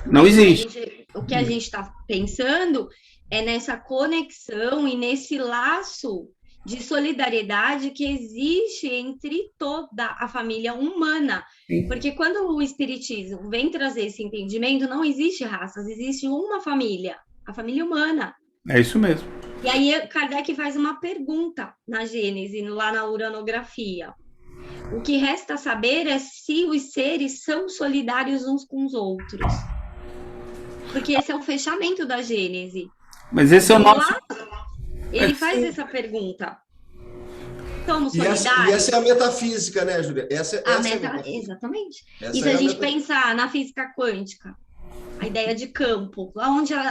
Não existe. O que a gente está pensando é nessa conexão e nesse laço de solidariedade que existe entre toda a família humana. Sim. Porque quando o Espiritismo vem trazer esse entendimento, não existe raças, existe uma família, a família humana. É isso mesmo. E aí Kardec faz uma pergunta na Gênese, lá na uranografia. O que resta saber é se os seres são solidários uns com os outros. Porque esse é o fechamento da Gênese. Mas esse é o nosso... Ele faz essa pergunta. Somos E solidários? essa é a metafísica, né, Júlia? Essa é a metafísica. Exatamente. Essa E se é a a gente pensar na física quântica, a ideia de campo,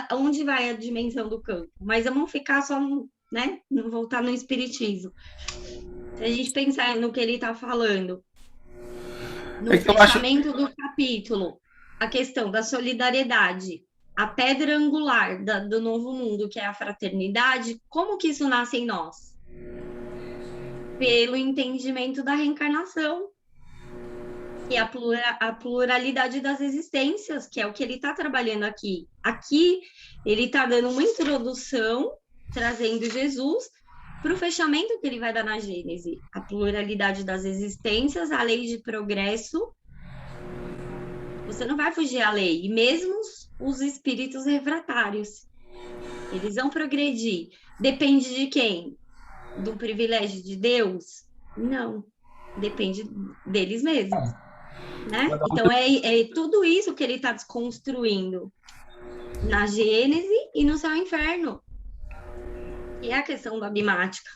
aonde vai a dimensão do campo? Mas vamos ficar só, né? Não voltar no espiritismo. Se a gente pensar no que ele está falando, no fechamento do capítulo, a questão da solidariedade, a pedra angular do novo mundo, que é a fraternidade, como que isso nasce em nós? Pelo entendimento da reencarnação e a pluralidade das existências, que é o que ele está trabalhando aqui. Aqui, ele está dando uma introdução, trazendo Jesus para o fechamento que ele vai dar na Gênese. A pluralidade das existências, a lei de progresso. Você não vai fugir à lei. E mesmo os espíritos refratários, eles vão progredir. Depende de quem? Do privilégio de Deus? Não. Depende deles mesmos. Né? Então, é tudo isso que ele está desconstruindo na Gênese e no Céu e Inferno. E é a questão dogmática.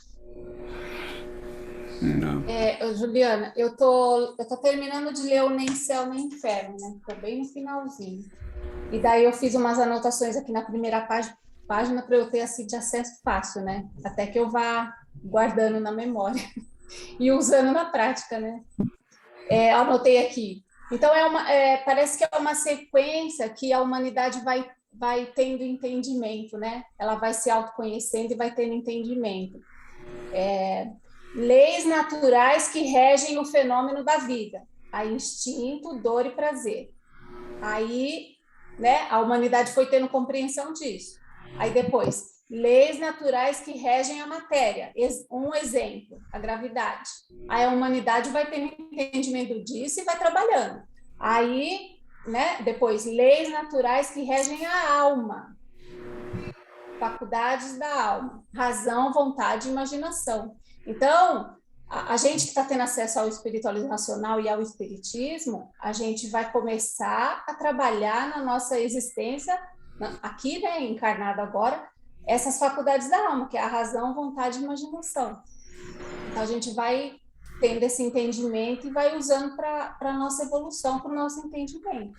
Juliana, eu tô terminando de ler o Nem Céu Nem Inferno, né? Estou bem no finalzinho. E daí eu fiz umas anotações aqui na primeira página para eu ter assim, de acesso fácil, né? Até que eu vá guardando na memória e usando na prática, né? Anotei aqui. Então, parece que é uma sequência que a humanidade vai tendo entendimento, né? Ela vai se autoconhecendo e vai tendo entendimento. Leis naturais que regem o fenômeno da vida. A instinto, dor e prazer. Aí, né, a humanidade foi tendo compreensão disso. Aí depois, leis naturais que regem a matéria. Um exemplo, a gravidade. Aí a humanidade vai tendo entendimento disso e vai trabalhando. Aí, né, depois, leis naturais que regem a alma. Faculdades da alma. Razão, vontade e imaginação. Então, a gente que está tendo acesso ao espiritualismo racional e ao espiritismo, a gente vai começar a trabalhar na nossa existência, aqui, né, encarnado agora, essas faculdades da alma, que é a razão, vontade e imaginação. Então, a gente vai tendo esse entendimento e vai usando para a nossa evolução, para o nosso entendimento.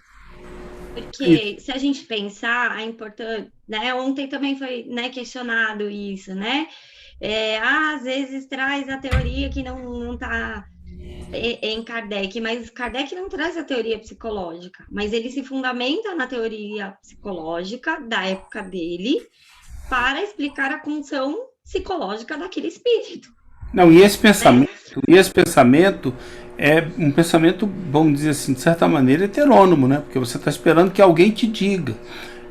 Porque se a gente pensar, é importante, né? Ontem também foi, né, questionado isso, né? Às vezes traz a teoria que não está em Kardec, mas Kardec não traz a teoria psicológica, mas ele se fundamenta na teoria psicológica da época dele para explicar a condição psicológica daquele espírito. Não, e esse pensamento é um pensamento, vamos dizer assim, de certa maneira, heterônomo, né? Porque você está esperando que alguém te diga.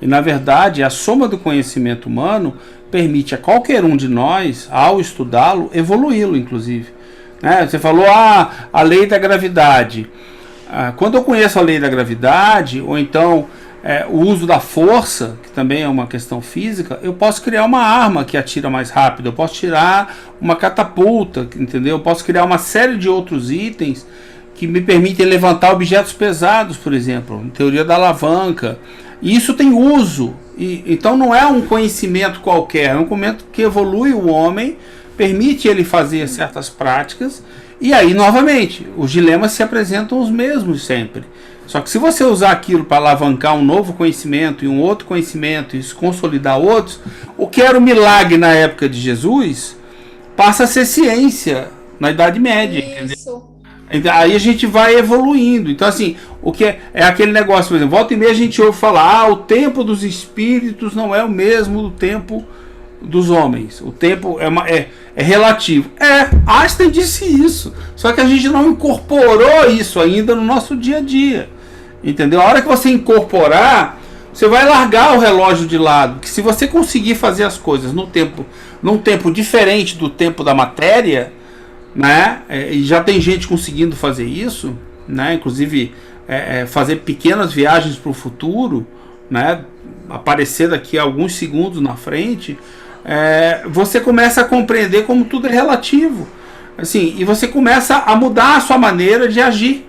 E, na verdade, a soma do conhecimento humano permite a qualquer um de nós, ao estudá-lo, evoluí-lo, inclusive. Né? Você falou, a lei da gravidade. Quando eu conheço a lei da gravidade, ou então o uso da força, que também é uma questão física, eu posso criar uma arma que atira mais rápido, eu posso tirar uma catapulta, entendeu? Eu posso criar uma série de outros itens que me permitem levantar objetos pesados, por exemplo, teoria da alavanca. E isso tem uso, então não é um conhecimento qualquer, é um conhecimento que evolui o homem, permite ele fazer certas práticas, e aí, novamente, os dilemas se apresentam os mesmos sempre. Só que se você usar aquilo para alavancar um novo conhecimento e um outro conhecimento e consolidar outros, o que era o milagre na época de Jesus passa a ser ciência na Idade Média, entendeu? Aí a gente vai evoluindo. Então, assim, o que é aquele negócio, por exemplo, volta e meia a gente ouve falar, o tempo dos espíritos não é o mesmo do tempo dos homens. O tempo é relativo. Einstein disse isso. Só que a gente não incorporou isso ainda no nosso dia a dia. Entendeu? A hora que você incorporar, você vai largar o relógio de lado. Que se você conseguir fazer as coisas num tempo diferente do tempo da matéria, né? E já tem gente conseguindo fazer isso, né? Inclusive fazer pequenas viagens para o futuro, né? Aparecer daqui a alguns segundos na frente. você começa a compreender como tudo é relativo. Assim, e você começa a mudar a sua maneira de agir.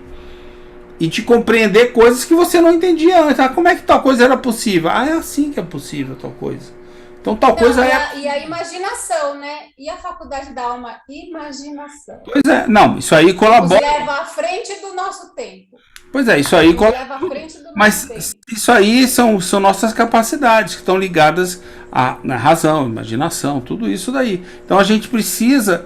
E de compreender coisas que você não entendia antes. Como é que tal coisa era possível? É assim que é possível tal coisa. Então tal coisa E a imaginação, né? E a faculdade da alma, imaginação. Pois é, não, isso aí colabora. Nos leva à frente do nosso tempo. Pois é, isso aí leva à frente do nosso tempo. Isso aí são nossas capacidades que estão ligadas na razão, imaginação, tudo isso daí. Então a gente precisa,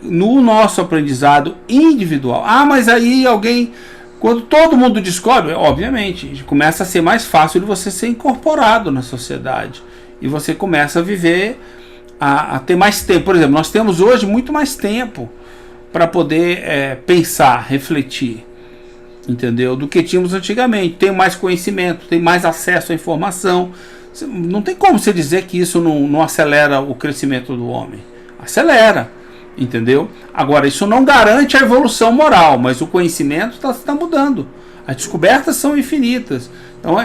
no nosso aprendizado individual. Mas aí alguém, quando todo mundo descobre, obviamente, começa a ser mais fácil de você ser incorporado na sociedade. E você começa a viver, a ter mais tempo. Por exemplo, nós temos hoje muito mais tempo para poder pensar, refletir, entendeu? Do que tínhamos antigamente. Tem mais conhecimento, tem mais acesso à informação. Não tem como você dizer que isso não acelera o crescimento do homem. Acelera, entendeu? Agora, isso não garante a evolução moral, mas o conhecimento está mudando. As descobertas são infinitas. Então,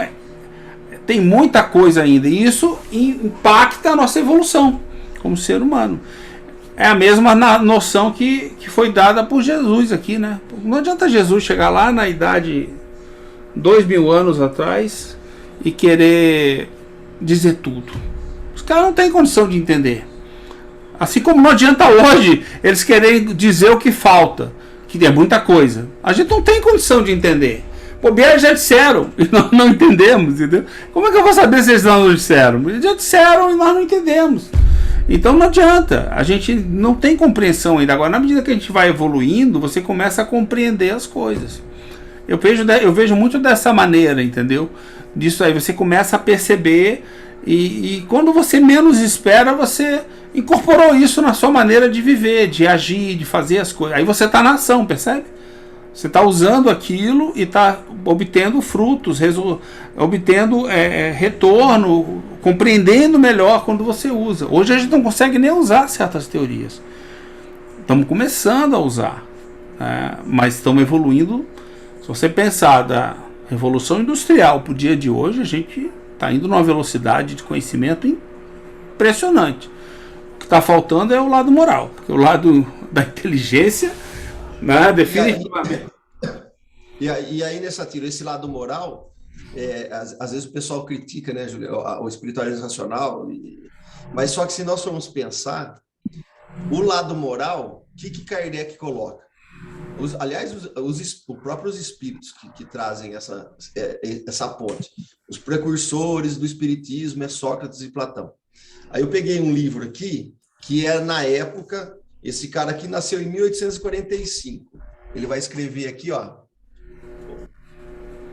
tem muita coisa ainda. E isso impacta a nossa evolução como ser humano. É a mesma noção que foi dada por Jesus aqui, né? Não adianta Jesus chegar lá na idade 2000 anos atrás e querer dizer tudo. Os caras não têm condição de entender. Assim como não adianta hoje eles querem dizer o que falta, que é muita coisa. A gente não tem condição de entender. Eles já disseram e nós não entendemos, entendeu? Como é que eu vou saber se eles não disseram? Eles já disseram e nós não entendemos. Então não adianta, a gente não tem compreensão ainda. Agora, na medida que a gente vai evoluindo, você começa a compreender as coisas. Eu vejo muito dessa maneira, entendeu? Disso aí, você começa a perceber e quando você menos espera, você incorporou isso na sua maneira de viver, de agir, de fazer as coisas. Aí você está na ação, percebe? Você está usando aquilo e está obtendo frutos, obtendo retorno, compreendendo melhor quando você usa. Hoje a gente não consegue nem usar certas teorias. Estamos começando a usar, mas estamos evoluindo. Se você pensar da revolução industrial para o dia de hoje, a gente está indo numa velocidade de conhecimento impressionante. O que está faltando é o lado moral, porque o lado da inteligência... definitivamente. E aí nessa tira, esse lado moral, às vezes o pessoal critica, né, Júlio, o espiritualismo racional, mas só que se nós formos pensar, o lado moral, o que Kardec coloca? Os próprios espíritos que trazem essa ponte, os precursores do espiritismo é Sócrates e Platão. Aí eu peguei um livro aqui, que é na época... Esse cara aqui nasceu em 1845. Ele vai escrever aqui, ó.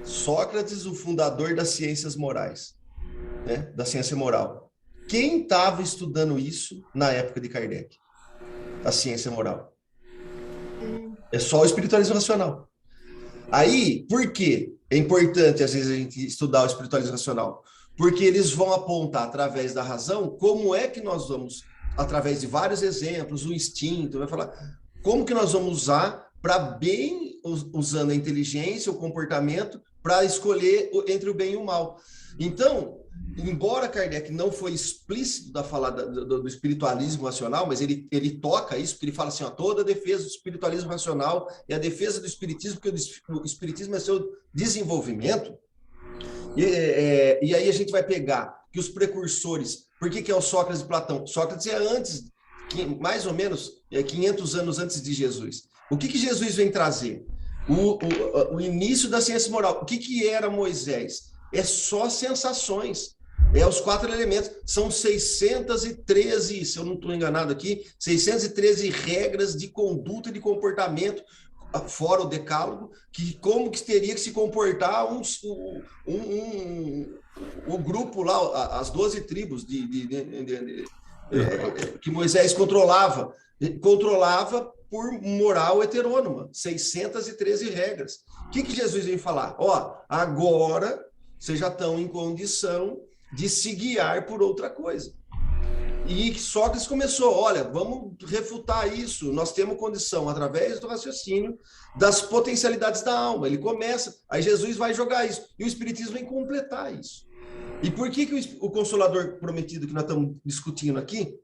Sócrates, o fundador das ciências morais, né? Da ciência moral. Quem estava estudando isso na época de Kardec? A ciência moral. É só o espiritualismo racional. Aí, por que é importante, às vezes, a gente estudar o espiritualismo racional? Porque eles vão apontar, através da razão, como é que nós vamos... através de vários exemplos, o instinto, vai falar como que nós vamos usar para bem, usando a inteligência, o comportamento, para escolher entre o bem e o mal. Então, embora Kardec não foi explícito da falar do espiritualismo racional, mas ele toca isso, porque ele fala assim, toda a defesa do espiritualismo racional é a defesa do espiritismo, porque o espiritismo é seu desenvolvimento. E aí a gente vai pegar que os precursores... Por que é o Sócrates e Platão? Sócrates é antes, mais ou menos 500 anos antes de Jesus. O que Jesus vem trazer? O início da ciência moral. O que era Moisés? É só sensações. Os 4 elementos. São 613, se eu não estou enganado aqui, 613 regras de conduta e de comportamento, fora o decálogo, como que teria que se comportar o grupo lá, as 12 tribos que Moisés controlava por moral heterônoma, 613 regras. O que Jesus vem falar? Agora vocês já estão em condição de se guiar por outra coisa. E Sócrates começou, vamos refutar isso, nós temos condição, através do raciocínio, das potencialidades da alma. Ele começa, aí Jesus vai jogar isso, e o Espiritismo vem completar isso. E por que o Consolador prometido que nós estamos discutindo aqui,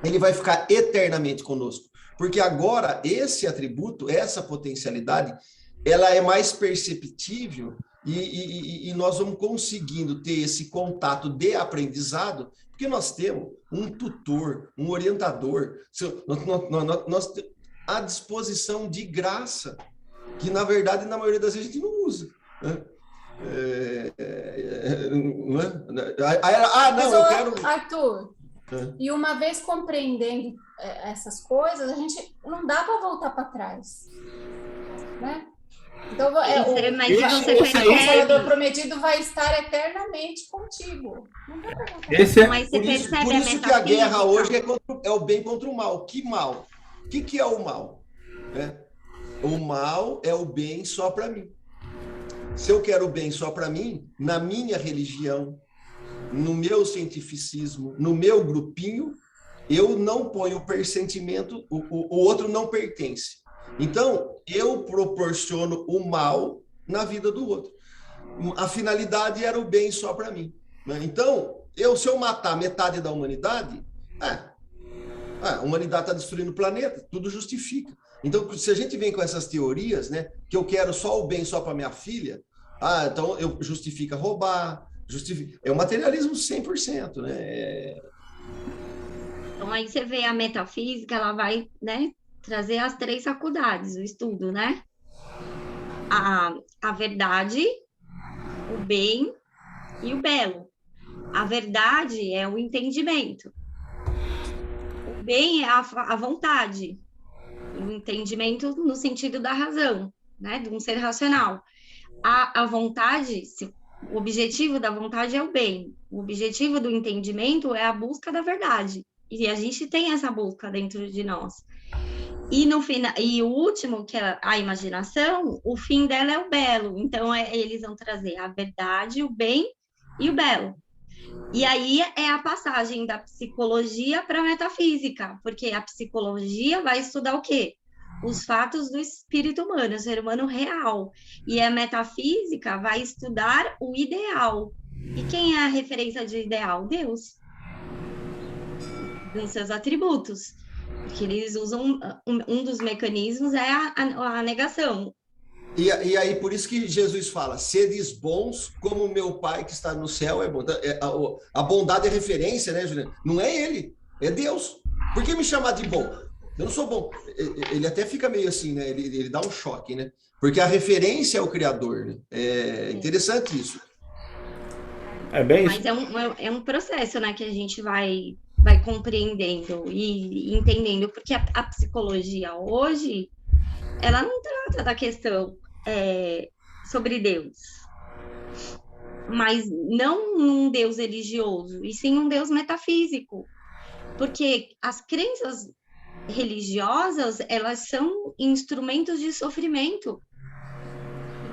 ele vai ficar eternamente conosco? Porque agora esse atributo, essa potencialidade, ela é mais perceptível e nós vamos conseguindo ter esse contato de aprendizado, porque nós temos um tutor, um orientador, nós à disposição de graça, que na verdade, na maioria das vezes, a gente não usa, né? Mas, eu quero... Arthur, e uma vez compreendendo essas coisas, a gente não dá para voltar para trás, né? Então, o Consolador prometido vai estar eternamente contigo. Não dá pra voltar. Mas você percebe por isso que a guerra hoje é o bem contra o mal. Que mal? O que é o mal? O mal é o bem só para mim. Se eu quero o bem só para mim, na minha religião, no meu cientificismo, no meu grupinho, eu não ponho o pressentimento, o outro não pertence. Então, eu proporciono o mal na vida do outro. A finalidade era o bem só para mim, né? Então, se eu matar metade da humanidade, a humanidade está destruindo o planeta, tudo justifica. Então, se a gente vem com essas teorias, né, que eu quero só o bem só para minha filha, então eu justifica roubar, é o materialismo 100%, né? Então, aí você vê a metafísica, ela vai, né, trazer as 3 faculdades, o estudo, né? A verdade, o bem e o belo. A verdade é o entendimento. O bem é a vontade. O entendimento no sentido da razão, né? De um ser racional. A vontade, o objetivo da vontade é o bem. O objetivo do entendimento é a busca da verdade. E a gente tem essa busca dentro de nós. E no final, e o último, que é a imaginação, o fim dela é o belo. Então, eles vão trazer a verdade, o bem e o belo. E aí é a passagem da psicologia para a metafísica, porque a psicologia vai estudar o quê? Os fatos do espírito humano, o ser humano real. E a metafísica vai estudar o ideal. E quem é a referência de ideal? Deus. Nos seus atributos. Porque eles usam, um dos mecanismos é a negação. E aí, por isso que Jesus fala, sedes bons como meu Pai que está no céu é bom. A bondade é referência, né, Juliana? Não é ele, é Deus. Por que me chamar de bom? Eu não sou bom. Ele até fica meio assim, né? Ele dá um choque, né? Porque a referência é o Criador, né? É interessante isso. É bem Mas isso. é um processo, né, que a gente vai compreendendo e entendendo, porque a psicologia hoje, ela não trata da questão sobre Deus, mas não um Deus religioso, e sim um Deus metafísico, porque as crenças religiosas, elas são instrumentos de sofrimento.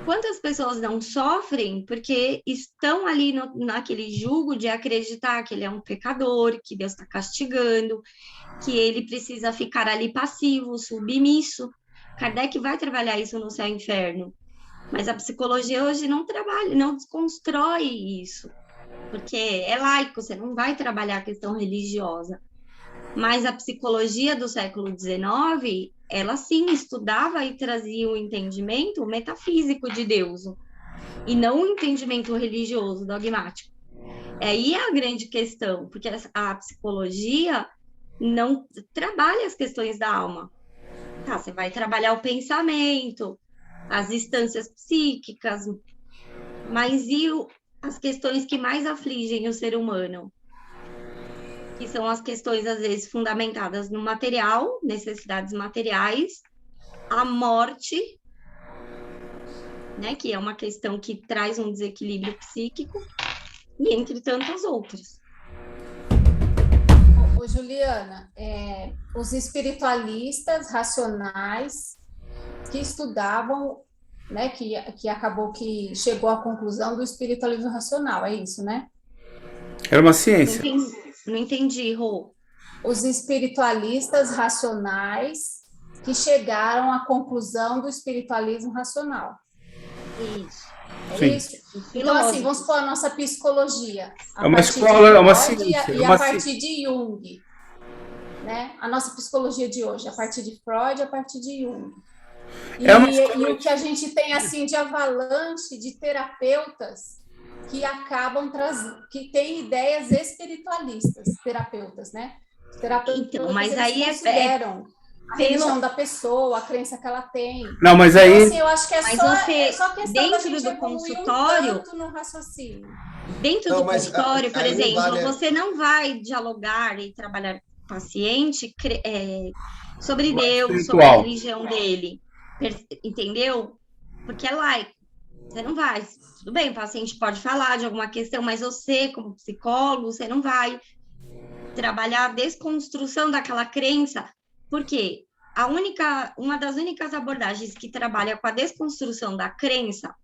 Quantas pessoas não sofrem porque estão ali naquele jugo de acreditar que ele é um pecador, que Deus está castigando, que ele precisa ficar ali passivo, submisso. Kardec vai trabalhar isso no Céu e Inferno. Mas a psicologia hoje não trabalha, não desconstrói isso. Porque é laico, você não vai trabalhar a questão religiosa. Mas a psicologia do século XIX, ela sim estudava e trazia o entendimento metafísico de Deus, e não o entendimento religioso, dogmático. Aí é a grande questão, porque a psicologia não trabalha as questões da alma. Tá, você vai trabalhar o pensamento, as instâncias psíquicas, mas e as questões que mais afligem o ser humano? Que são as questões, às vezes, fundamentadas no material, necessidades materiais, a morte, né, que é uma questão que traz um desequilíbrio psíquico, e entre tantas outras. Ô, Juliana, os espiritualistas racionais que estudavam, né, que acabou que chegou à conclusão do espiritualismo racional, é isso, né? Era uma ciência. Não entendi, Rô. Os espiritualistas racionais que chegaram à conclusão do espiritualismo racional. Isso. É Sim. isso? Então, assim, vamos supor a nossa psicologia. É uma partir de escola, é uma Freud ciência. E a partir de Jung. Né? A nossa psicologia de hoje, a partir de Freud, a partir de Jung. E o que a gente tem assim de avalanche de terapeutas que acabam trazendo, que têm ideias espiritualistas, terapeutas, né? Terapeutas, então, mas eles aí consideram a religião da pessoa, a crença que ela tem. Não, mas aí... Então, assim, eu acho que é só questão dentro da gente do consultório, tanto no raciocínio. Dentro do consultório, por exemplo, dá, né? você não vai dialogar e trabalhar com o paciente sobre Deus, sobre a religião dele, entendeu? Porque é laico. Você não vai. Tudo bem, o paciente pode falar de alguma questão, mas você, como psicólogo, você não vai trabalhar a desconstrução daquela crença, porque uma das únicas abordagens que trabalha com a desconstrução da crença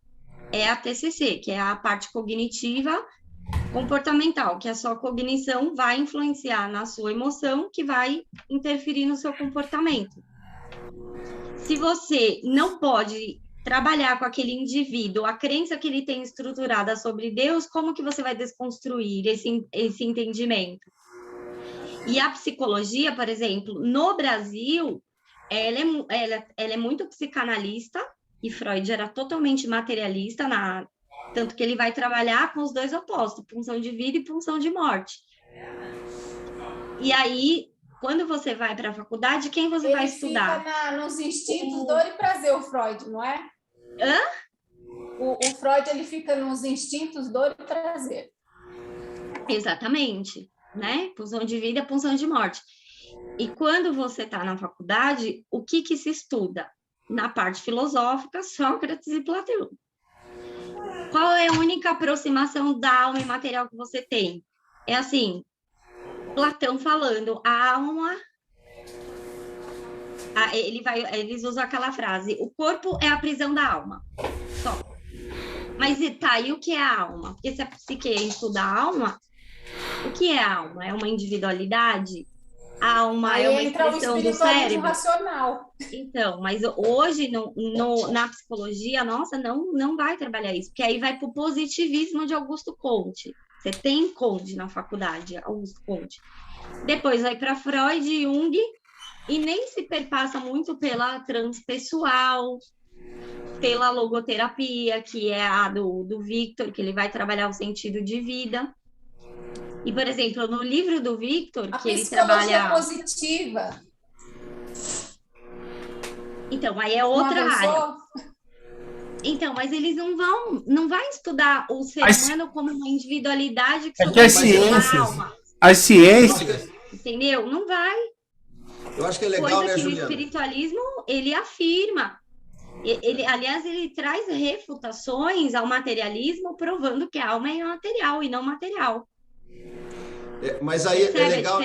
é a TCC, que é a parte cognitiva comportamental, que a sua cognição vai influenciar na sua emoção, que vai interferir no seu comportamento. Se você não pode trabalhar com aquele indivíduo, a crença que ele tem estruturada sobre Deus, como que você vai desconstruir esse entendimento? E a psicologia, por exemplo, no Brasil, ela é muito psicanalista, e Freud era totalmente materialista, tanto que ele vai trabalhar com os dois opostos, pulsão de vida e pulsão de morte. E aí, quando você vai para a faculdade, quem você vai estudar? Ele fica nos instintos, dor e prazer, o Freud, não é? Hã? O Freud, ele fica nos instintos, dor e prazer. Exatamente, né? Pulsão de vida e pulsão de morte. E quando você está na faculdade, o que se estuda? Na parte filosófica, Sócrates e Platão. Qual é a única aproximação da alma imaterial que você tem? É assim, Platão falando, a alma... Eles usam aquela frase, o corpo é a prisão da alma. Só. Mas tá, e o que é a alma? Porque se a psique estuda a alma, o que é a alma? É uma individualidade? A alma é uma expressão do cérebro? Racional. Então, mas hoje na psicologia, nossa, não vai trabalhar isso, porque aí vai para o positivismo de Augusto Comte. Você tem Comte na faculdade, Augusto Comte. Depois vai para Freud e Jung, e nem se perpassa muito pela transpessoal, pela logoterapia, que é a do Victor, que ele vai trabalhar o sentido de vida. E, por exemplo, no livro do Victor, que ele trabalha... A psicologia positiva. Então, aí é outra área. Então, mas eles não vai estudar o ser humano como uma individualidade que as ciências, alma. As ciências... Entendeu? Não vai. Eu acho que é legal, coisa né, que Juliana? O espiritualismo, ele afirma. Aliás, ele traz refutações ao materialismo, provando que a alma é material e não material. Mas aí é legal.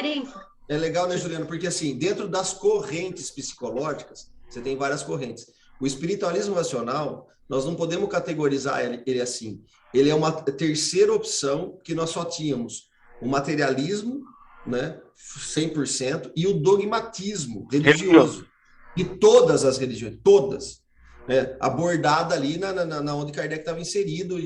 É legal, né, Juliana? Porque, assim, dentro das correntes psicológicas, você tem várias correntes. O espiritualismo racional, nós não podemos categorizar ele assim. Ele é uma terceira opção que nós só tínhamos. O materialismo, né, 100%, e o dogmatismo religioso. De todas as religiões, todas. Né, abordada ali na onde Kardec estava inserido,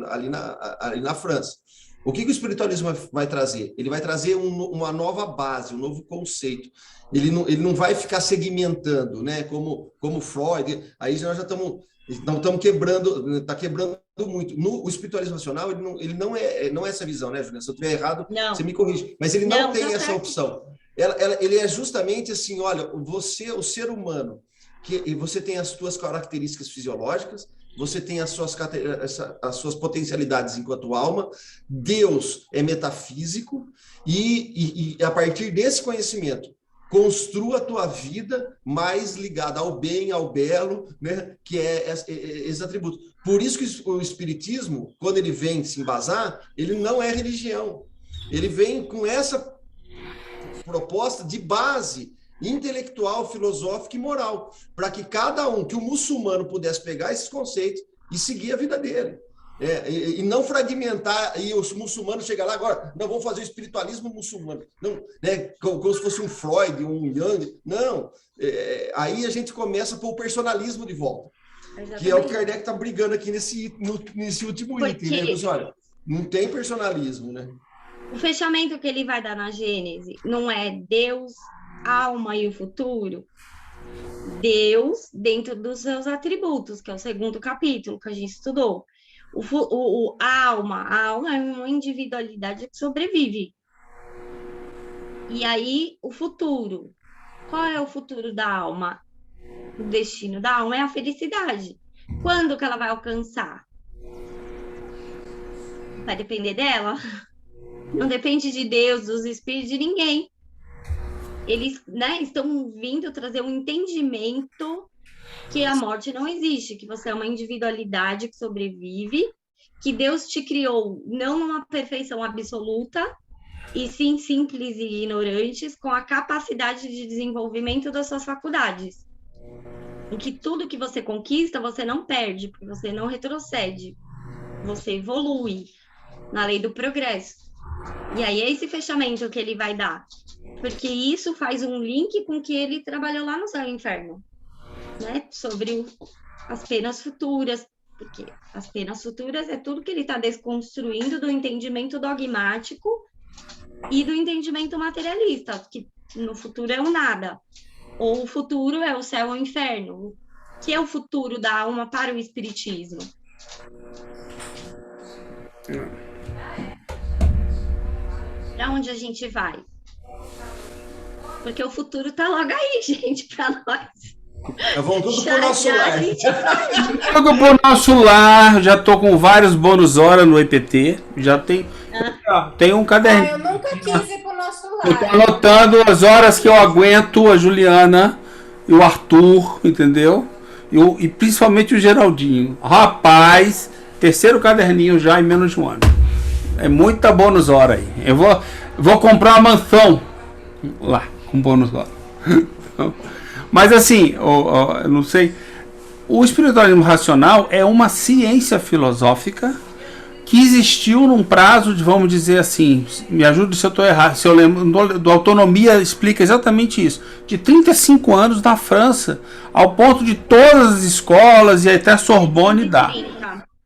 ali na França. O que o espiritualismo vai trazer? Ele vai trazer uma nova base, um novo conceito. Ele não vai ficar segmentando, né? Como Freud. Aí nós já estamos quebrando, está quebrando muito. O espiritualismo racional, ele não é essa visão, né, Juliana? Se eu estiver errado, você me corrige. Mas ele não tem essa opção. Ele é justamente assim, olha, você, o ser humano, e você tem as suas características fisiológicas, você tem as suas potencialidades enquanto alma, Deus é metafísico, e a partir desse conhecimento, construa a tua vida mais ligada ao bem, ao belo, né? Que é esses atributos. Por isso que o espiritismo, quando ele vem se embasar, ele não é religião. Ele vem com essa proposta de base intelectual, filosófica e moral, para que que o muçulmano pudesse pegar esses conceitos e seguir a vida dele. E não fragmentar, e os muçulmanos chegam lá agora, não, vamos fazer o espiritualismo muçulmano, não, né, como se fosse um Freud, um Jung, não, aí a gente começa a pôr o personalismo de volta. Exatamente. Que é o que Kardec está brigando aqui nesse último item, Porque- né? Mas, olha, não tem personalismo, né? O fechamento que ele vai dar na Gênese não é Deus, alma e o futuro. Deus dentro dos seus atributos, que é o segundo capítulo que a gente estudou. A alma é uma individualidade que sobrevive. E aí, o futuro. Qual é o futuro da alma? O destino da alma é a felicidade. Quando que ela vai alcançar? Vai depender dela? Não depende de Deus, dos espíritos, de ninguém. Eles, né, estão vindo trazer um entendimento que a morte não existe, que você é uma individualidade que sobrevive, que Deus te criou não numa perfeição absoluta, e sim simples e ignorantes, com a capacidade de desenvolvimento das suas faculdades. Em que tudo que você conquista, você não perde, porque você não retrocede, você evolui na lei do progresso. E aí é esse fechamento que ele vai dar, porque isso faz um link com o que ele trabalhou lá no Céu e Inferno, né? Sobre as penas futuras, porque as penas futuras é tudo que ele está desconstruindo do entendimento dogmático e do entendimento materialista, que no futuro é o nada, ou o futuro é o céu ou o inferno, que é o futuro da alma para o espiritismo. Para onde a gente vai? Porque o futuro tá logo aí, gente, para nós. Vamos tudo pro nosso lar. Tudo pro nosso lar. Já tô com vários bônus hora no EPT. Já tem um caderninho. Eu nunca quis ir pro nosso Eu tô lar. anotando as horas que eu aguento a Juliana e o Arthur, entendeu? E principalmente o Geraldinho. Rapaz, terceiro caderninho já em menos de um ano. É muita bônus hora aí. Eu vou comprar uma mansão lá, com bônus hora. Mas assim, eu não sei. O espiritualismo racional é uma ciência filosófica que existiu num prazo de, vamos dizer assim, me ajude se eu estou errado, se eu lembro, do Autonomia explica exatamente isso, de 35 anos na França, ao ponto de todas as escolas e até a Sorbonne dar.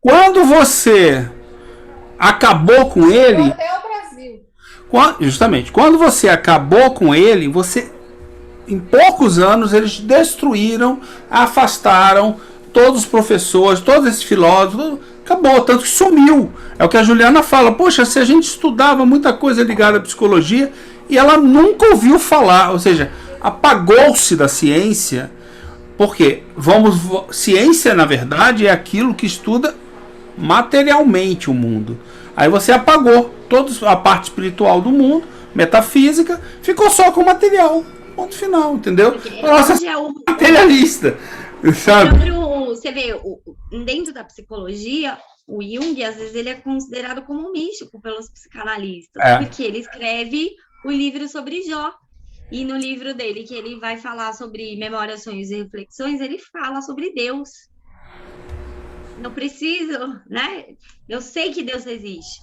Quando você acabou com ele, Até o Brasil. justamente, quando você acabou com ele, você, em poucos anos, eles destruíram, afastaram todos os professores, todos esses filósofos, acabou, tanto que sumiu. É o que a Juliana fala, poxa, se a gente estudava muita coisa ligada à psicologia, e ela nunca ouviu falar, ou seja, apagou-se da ciência, porque ciência, na verdade, é aquilo que estuda materialmente o mundo. Aí você apagou toda a parte espiritual do mundo, metafísica, ficou só com material. Ponto final, entendeu? Nossa, É o materialista, sabe? Você vê, dentro da psicologia, o Jung, às vezes, ele é considerado como um místico pelos psicanalistas, porque ele escreve o livro sobre Jó. E no livro dele, que ele vai falar sobre memórias, sonhos e reflexões, ele fala sobre Deus. Não preciso, né? Eu sei que Deus existe.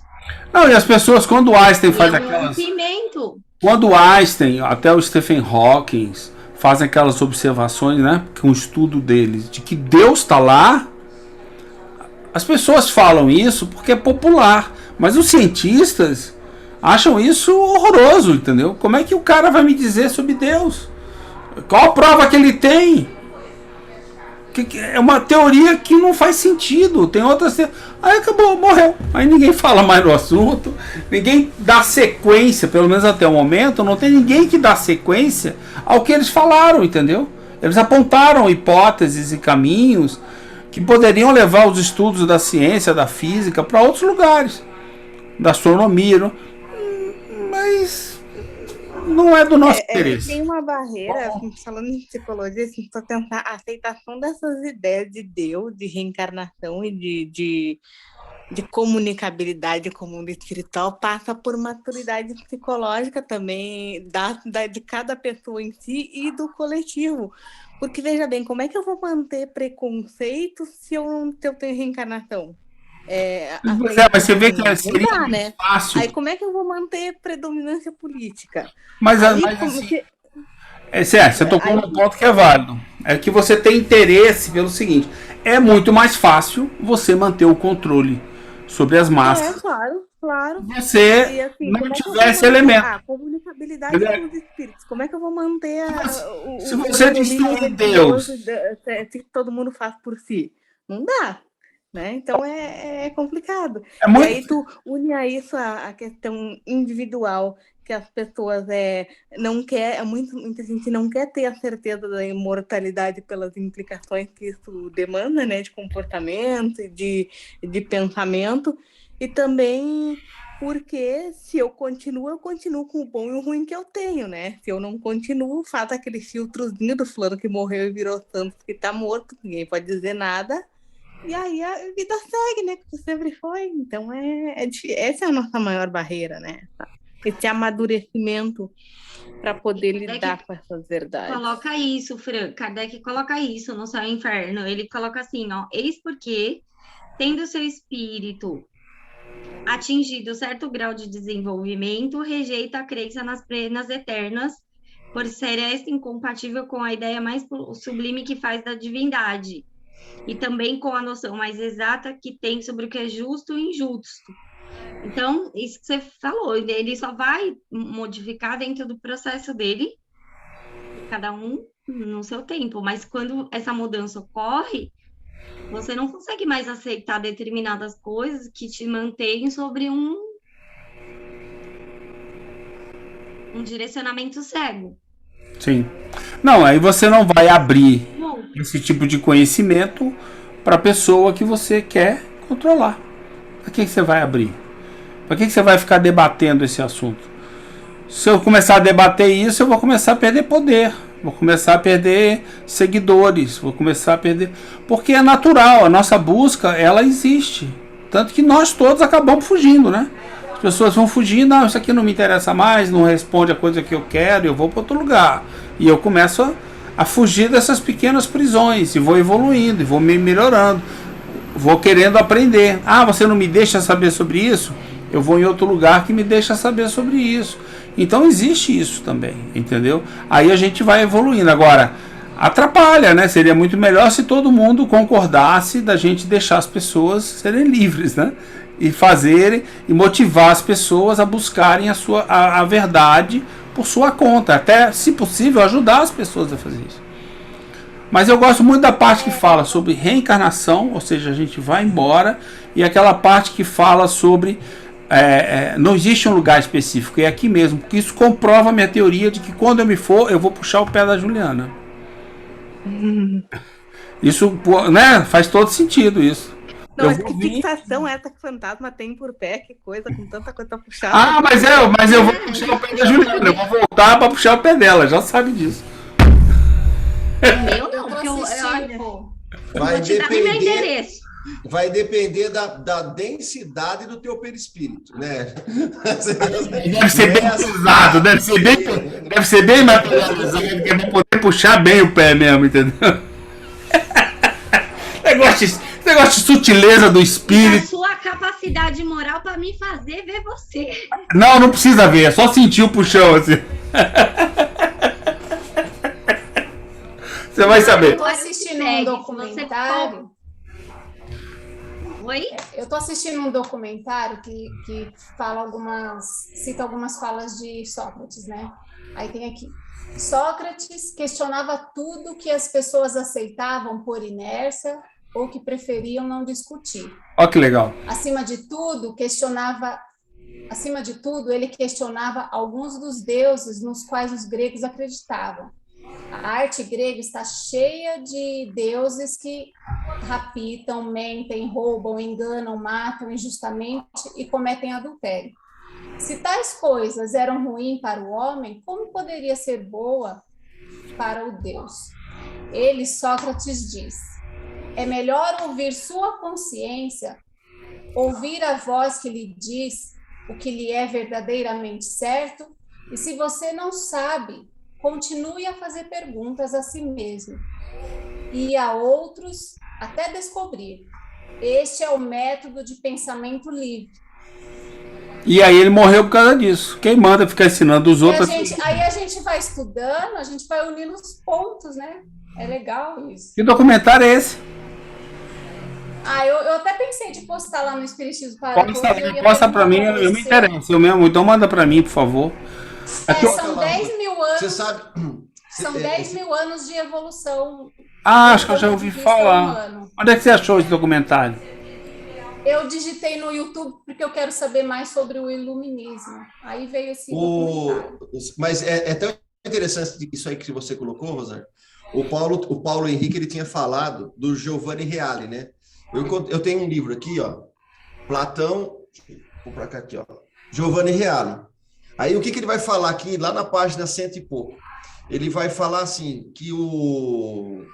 Não, e as pessoas, quando Einstein faz É um aquelas... rompimento. Quando Einstein, até o Stephen Hawking, fazem aquelas observações, né, com o estudo deles, de que Deus está lá, as pessoas falam isso porque é popular, mas os cientistas acham isso horroroso, entendeu? Como é que o cara vai me dizer sobre Deus? Qual a prova que ele tem? É uma teoria que não faz sentido. Tem outras. Aí acabou, morreu. Aí ninguém fala mais no assunto. Ninguém dá sequência, pelo menos até o momento. Não tem ninguém que dá sequência ao que eles falaram, entendeu? Eles apontaram hipóteses e caminhos que poderiam levar os estudos da ciência, da física, para outros lugares. Da astronomia. Não? Mas não é do nosso interesse. Tem uma barreira, falando em psicologia, assim, para tentar a aceitação dessas ideias de Deus, de reencarnação e de comunicabilidade com o mundo espiritual, passa por maturidade psicológica também de cada pessoa em si e do coletivo. Porque, veja bem, como é que eu vou manter preconceito se eu tenho reencarnação? Mas você vê que seria né? fácil. Aí como é que eu vou manter predominância política? Mas assim, você tocou num ponto que é válido. É que você tem interesse pelo seguinte: é muito mais fácil você manter o controle sobre as massas. Claro. Você E, assim, não como é que eu tiver esse vou manter elemento. a comunicabilidade com os espíritos? Como é que eu vou manter Se você destruir Deus, se todo mundo faz por si? Não dá, né? Então é complicado. é muito... E aí tu une a isso a questão individual, que as pessoas não quer, muita gente não quer ter a certeza da imortalidade pelas implicações que isso demanda, né? De comportamento e de pensamento. E também porque se eu continuo com o bom e o ruim que eu tenho, né? Se eu não continuo, faço aquele filtrozinho do fulano que morreu e virou santo que tá morto, ninguém pode dizer nada. E aí a vida segue, né? Que sempre foi. Então essa é a nossa maior barreira, né? Esse amadurecimento para poder lidar com essas verdades. Coloca isso, Fran. Kardec coloca isso no Céu e Inferno. Ele coloca assim, ó. Eis porque, tendo seu espírito atingido certo grau de desenvolvimento, rejeita a crença nas penas eternas, por ser esta incompatível com a ideia mais sublime que faz da divindade, e também com a noção mais exata que tem sobre o que é justo e injusto. Então, isso que você falou, ele só vai modificar dentro do processo dele, cada um no seu tempo, mas quando essa mudança ocorre, você não consegue mais aceitar determinadas coisas que te mantêm sobre um direcionamento cego. Sim. Não, aí você não vai abrir esse tipo de conhecimento para a pessoa que você quer controlar. Para que você vai abrir? Para que você vai ficar debatendo esse assunto? Se eu começar a debater isso, eu vou começar a perder poder. Vou começar a perder seguidores, vou começar a perder... Porque é natural, a nossa busca, ela existe. Tanto que nós todos acabamos fugindo, né? As pessoas vão fugindo, não, isso aqui não me interessa mais, não responde a coisa que eu quero, eu vou para outro lugar. E eu começo a fugir dessas pequenas prisões, e vou evoluindo, e vou me melhorando, vou querendo aprender. Ah, você não me deixa saber sobre isso? Eu vou em outro lugar que me deixa saber sobre isso. Então existe isso também, entendeu? Aí a gente vai evoluindo. Agora, atrapalha, né? Seria muito melhor se todo mundo concordasse da gente deixar as pessoas serem livres, né? E fazerem, e motivar as pessoas a buscarem a verdade por sua conta. Até, se possível, ajudar as pessoas a fazer isso. Mas eu gosto muito da parte que fala sobre reencarnação, ou seja, a gente vai embora, e aquela parte que fala sobre... não existe um lugar específico, é aqui mesmo, porque isso comprova a minha teoria de que quando eu me for, eu vou puxar o pé da Juliana. Isso, né, faz todo sentido isso. Não, mas que fixação essa que o fantasma tem por pé, que coisa, com tanta coisa pra puxar. Ah, mas eu vou puxar o pé da Juliana, eu vou voltar pra puxar o pé dela, já sabe disso. Eu não, porque vai depender da densidade do teu perispírito, né? Deve ser bem pesado, deve ser bem materializado, que eu vou poder puxar bem o pé mesmo, entendeu? Negócio de sutileza do espírito. A sua capacidade moral para me fazer ver você. Não precisa ver, é só sentir o puxão assim. Você vai saber. Eu tô assistindo um documentário. Oi? Eu tô assistindo um documentário que cita algumas falas de Sócrates, né? Aí tem aqui. Sócrates questionava tudo que as pessoas aceitavam por inércia ou que preferiam não discutir. Ó, que legal. Acima de tudo, ele questionava alguns dos deuses nos quais os gregos acreditavam. A arte grega está cheia de deuses que raptam, mentem, roubam, enganam, matam injustamente e cometem adultério. Se tais coisas eram ruins para o homem, como poderia ser boa para o Deus? Ele, Sócrates, diz: é melhor ouvir sua consciência, ouvir a voz que lhe diz o que lhe é verdadeiramente certo, e se você não sabe, continue a fazer perguntas a si mesmo e a outros até descobrir. Este é o método de pensamento livre. E aí ele morreu por causa disso. Quem manda ficar ensinando os outros... Aí a gente vai estudando, a gente vai unindo os pontos, né? É legal isso. Que documentário é esse? Eu até pensei de postar lá no Espiritismo Pará. Posta para mim, eu me interesso, eu mesmo. Então manda para mim, por favor. Aqui, são 10 mil anos. Você sabe... São 10 mil anos de evolução. Acho que eu já ouvi falar. Onde é que você achou esse documentário? Eu digitei no YouTube porque eu quero saber mais sobre o iluminismo. Aí veio esse documentário. Mas é tão interessante isso aí que você colocou, Rosário. O Paulo Henrique, ele tinha falado do Giovanni Reale, né? Eu tenho um livro aqui, ó. Platão, vou para cá aqui, ó. Giovanni Reale. Aí o que ele vai falar aqui, lá na página 100 e pouco? Ele vai falar assim, que o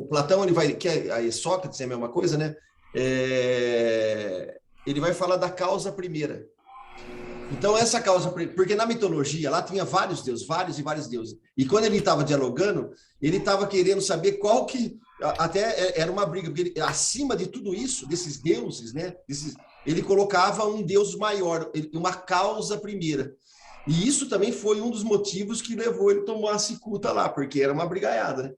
Platão, ele vai, que aí Sócrates é a mesma coisa, né? Ele vai falar da causa primeira. Então, essa causa, porque na mitologia, lá tinha vários deuses, vários e vários deuses. E quando ele estava dialogando, ele estava querendo saber qual que, até era uma briga, porque acima de tudo isso, desses deuses, né? Ele colocava um deus maior, uma causa primeira. E isso também foi um dos motivos que levou ele a tomar a cicuta lá, porque era uma brigaiada, né?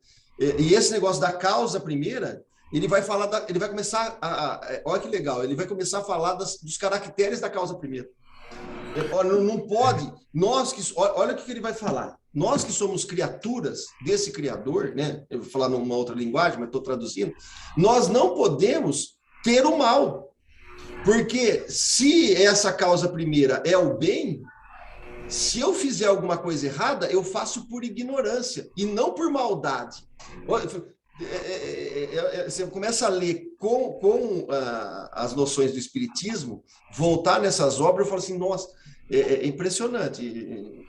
E esse negócio da causa primeira, ele vai falar, ele vai começar olha que legal, ele vai começar a falar dos caracteres da causa primeira. Não pode, olha o que ele vai falar. Nós que somos criaturas desse Criador, né? Eu vou falar numa outra linguagem, mas estou traduzindo. Nós não podemos ter o mal, porque se essa causa primeira é o bem, se eu fizer alguma coisa errada, eu faço por ignorância e não por maldade. Você começa a ler com as noções do Espiritismo, voltar nessas obras, eu falo assim, nossa, é impressionante.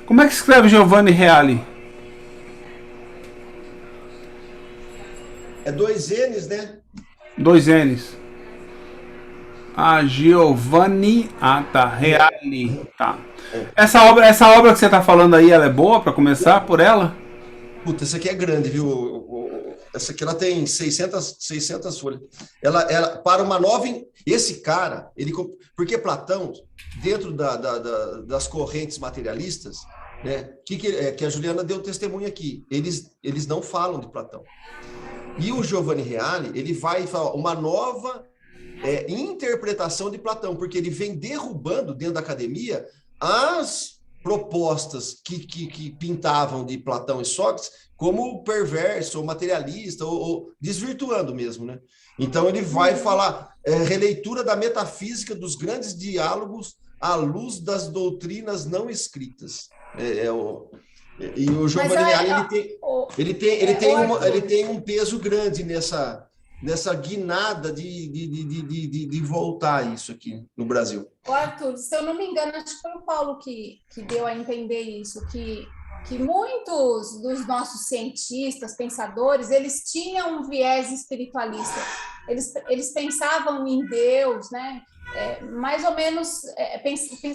Como é que escreve Giovanni Reale? É 2 N's, né? 2 N's. Giovanni, tá, Reale, tá. Essa obra que você tá falando aí, ela é boa para começar por ela? Puta, essa aqui é grande, viu? Essa aqui ela tem 600 folhas. Ela para uma nova... Esse cara, porque Platão, dentro das correntes materialistas, né, que a Juliana deu testemunho aqui, eles não falam de Platão. E o Giovanni Reale, ele vai falar uma nova interpretação de Platão, porque ele vem derrubando dentro da academia as propostas que pintavam de Platão e Sócrates como perverso, ou materialista, ou desvirtuando mesmo, né? Então ele vai falar releitura da metafísica dos grandes diálogos à luz das doutrinas não escritas. E o Giovanni Reale, ele tem um peso grande nessa guinada de voltar isso aqui no Brasil. Arthur, se eu não me engano, acho que foi o Paulo que deu a entender isso, que muitos dos nossos cientistas, pensadores, eles tinham um viés espiritualista. Eles pensavam em Deus, né? Mais ou menos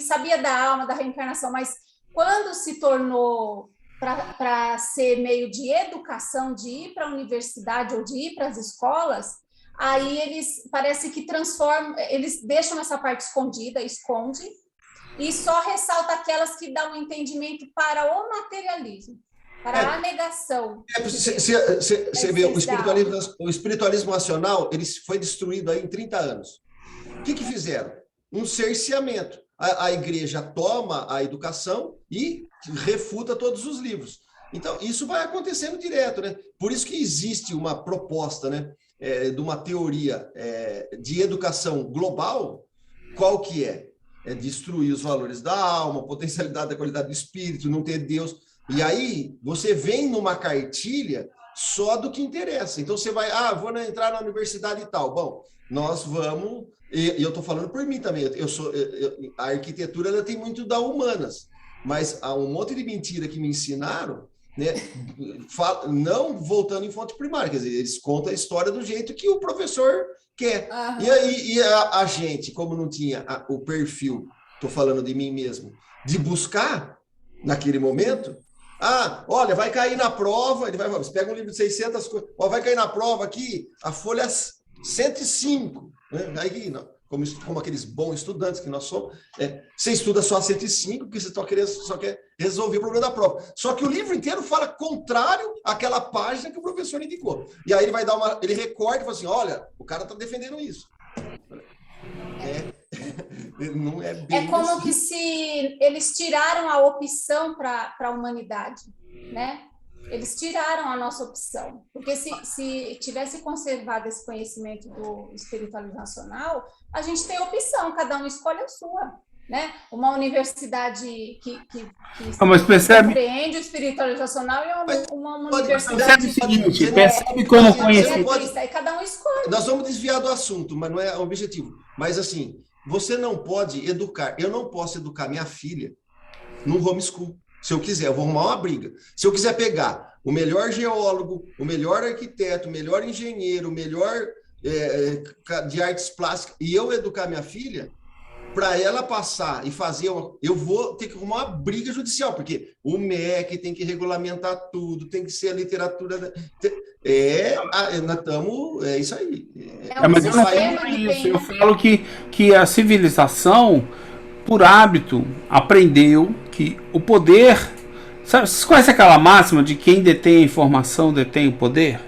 sabia da alma, da reencarnação, mas quando se tornou para ser meio de educação, de ir para a universidade ou de ir para as escolas, aí eles parece que transformam, eles deixam essa parte escondida, esconde, e só ressalta aquelas que dão um entendimento para o materialismo, para a negação. Você vê, o espiritualismo nacional, ele foi destruído aí em 30 anos. O que fizeram? Um cerceamento. A igreja toma a educação e refuta todos os livros. Então, isso vai acontecendo direto, né? Por isso que existe uma proposta, né, de uma teoria de educação global. Qual que é? É destruir os valores da alma, potencialidade da qualidade do espírito, não ter Deus. E aí, você vem numa cartilha só do que interessa. Então, você vai, vou entrar na universidade e tal. Bom, nós vamos... E eu estou falando por mim também. A arquitetura ela tem muito da humanas, mas há um monte de mentira que me ensinaram, né? Não voltando em fonte primária, quer dizer, eles contam a história do jeito que o professor quer. Uhum. E aí a gente, como não tinha o perfil, estou falando de mim mesmo, de buscar naquele momento, olha, vai cair na prova, você pega um livro de 600 coisas, vai cair na prova aqui, a folha 105. Aí, como aqueles bons estudantes que nós somos, você estuda só 105, porque você só quer resolver o problema da prova. Só que o livro inteiro fala contrário àquela página que o professor indicou. E aí ele vai ele recorta e fala assim, olha, o cara está defendendo isso. Não é bem É como assim. que se eles tiraram a opção para a humanidade, né? Eles tiraram a nossa opção, porque se tivesse conservado esse conhecimento do espiritualizacional, a gente tem opção, cada um escolhe a sua, né? Uma universidade que Mas percebe, compreende o espiritualizacional e uma Percebe universidade o seguinte, percebe como conhecimento. aí cada um escolhe. Nós vamos desviar do assunto, mas não é o objetivo. Mas assim, você não pode educar, eu não posso educar minha filha no homeschool. Se eu quiser, eu vou arrumar uma briga. Se eu quiser pegar o melhor geólogo, o melhor arquiteto, o melhor engenheiro, o melhor de artes plásticas, e eu educar minha filha, para ela passar e fazer, eu vou ter que arrumar uma briga judicial, porque o MEC tem que regulamentar tudo, tem que ser a literatura. Nós estamos. É isso aí. Mas eu não falo isso. Eu falo que a civilização, por hábito, aprendeu que o poder. Sabe, vocês conhecem aquela máxima de quem detém a informação detém o poder?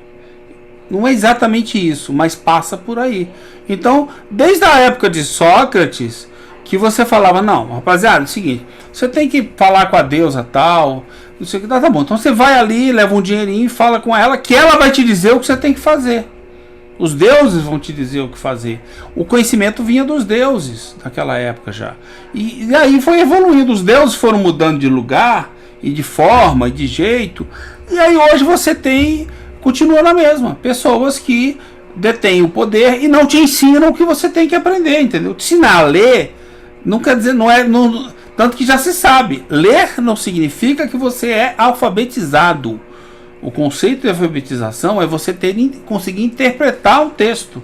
Não é exatamente isso, mas passa por aí. Então, desde a época de Sócrates, que você falava, não, rapaziada, é o seguinte, você tem que falar com a deusa tal, não sei o que, tá bom. Então você vai ali, leva um dinheirinho e fala com ela, que ela vai te dizer o que você tem que fazer. Os deuses vão te dizer o que fazer. O conhecimento vinha dos deuses naquela época já. E aí foi evoluindo. Os deuses foram mudando de lugar, e de forma, e de jeito. E aí hoje você continua na mesma. Pessoas que detêm o poder e não te ensinam o que você tem que aprender, entendeu? Te ensinar a ler, não quer dizer, tanto que já se sabe. Ler não significa que você é alfabetizado. O conceito de alfabetização é você conseguir interpretar o texto.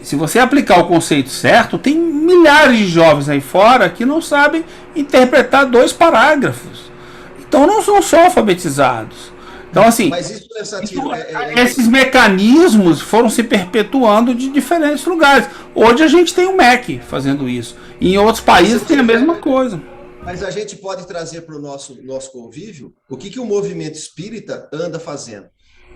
Se você aplicar o conceito certo, tem milhares de jovens aí fora que não sabem interpretar 2 parágrafos. Então não são alfabetizados. Então, assim, mas isso esses mecanismos foram se perpetuando de diferentes lugares. Hoje a gente tem o MEC fazendo isso. Em outros países tem a mesma coisa. Mas a gente pode trazer para o nosso convívio o que o movimento espírita anda fazendo.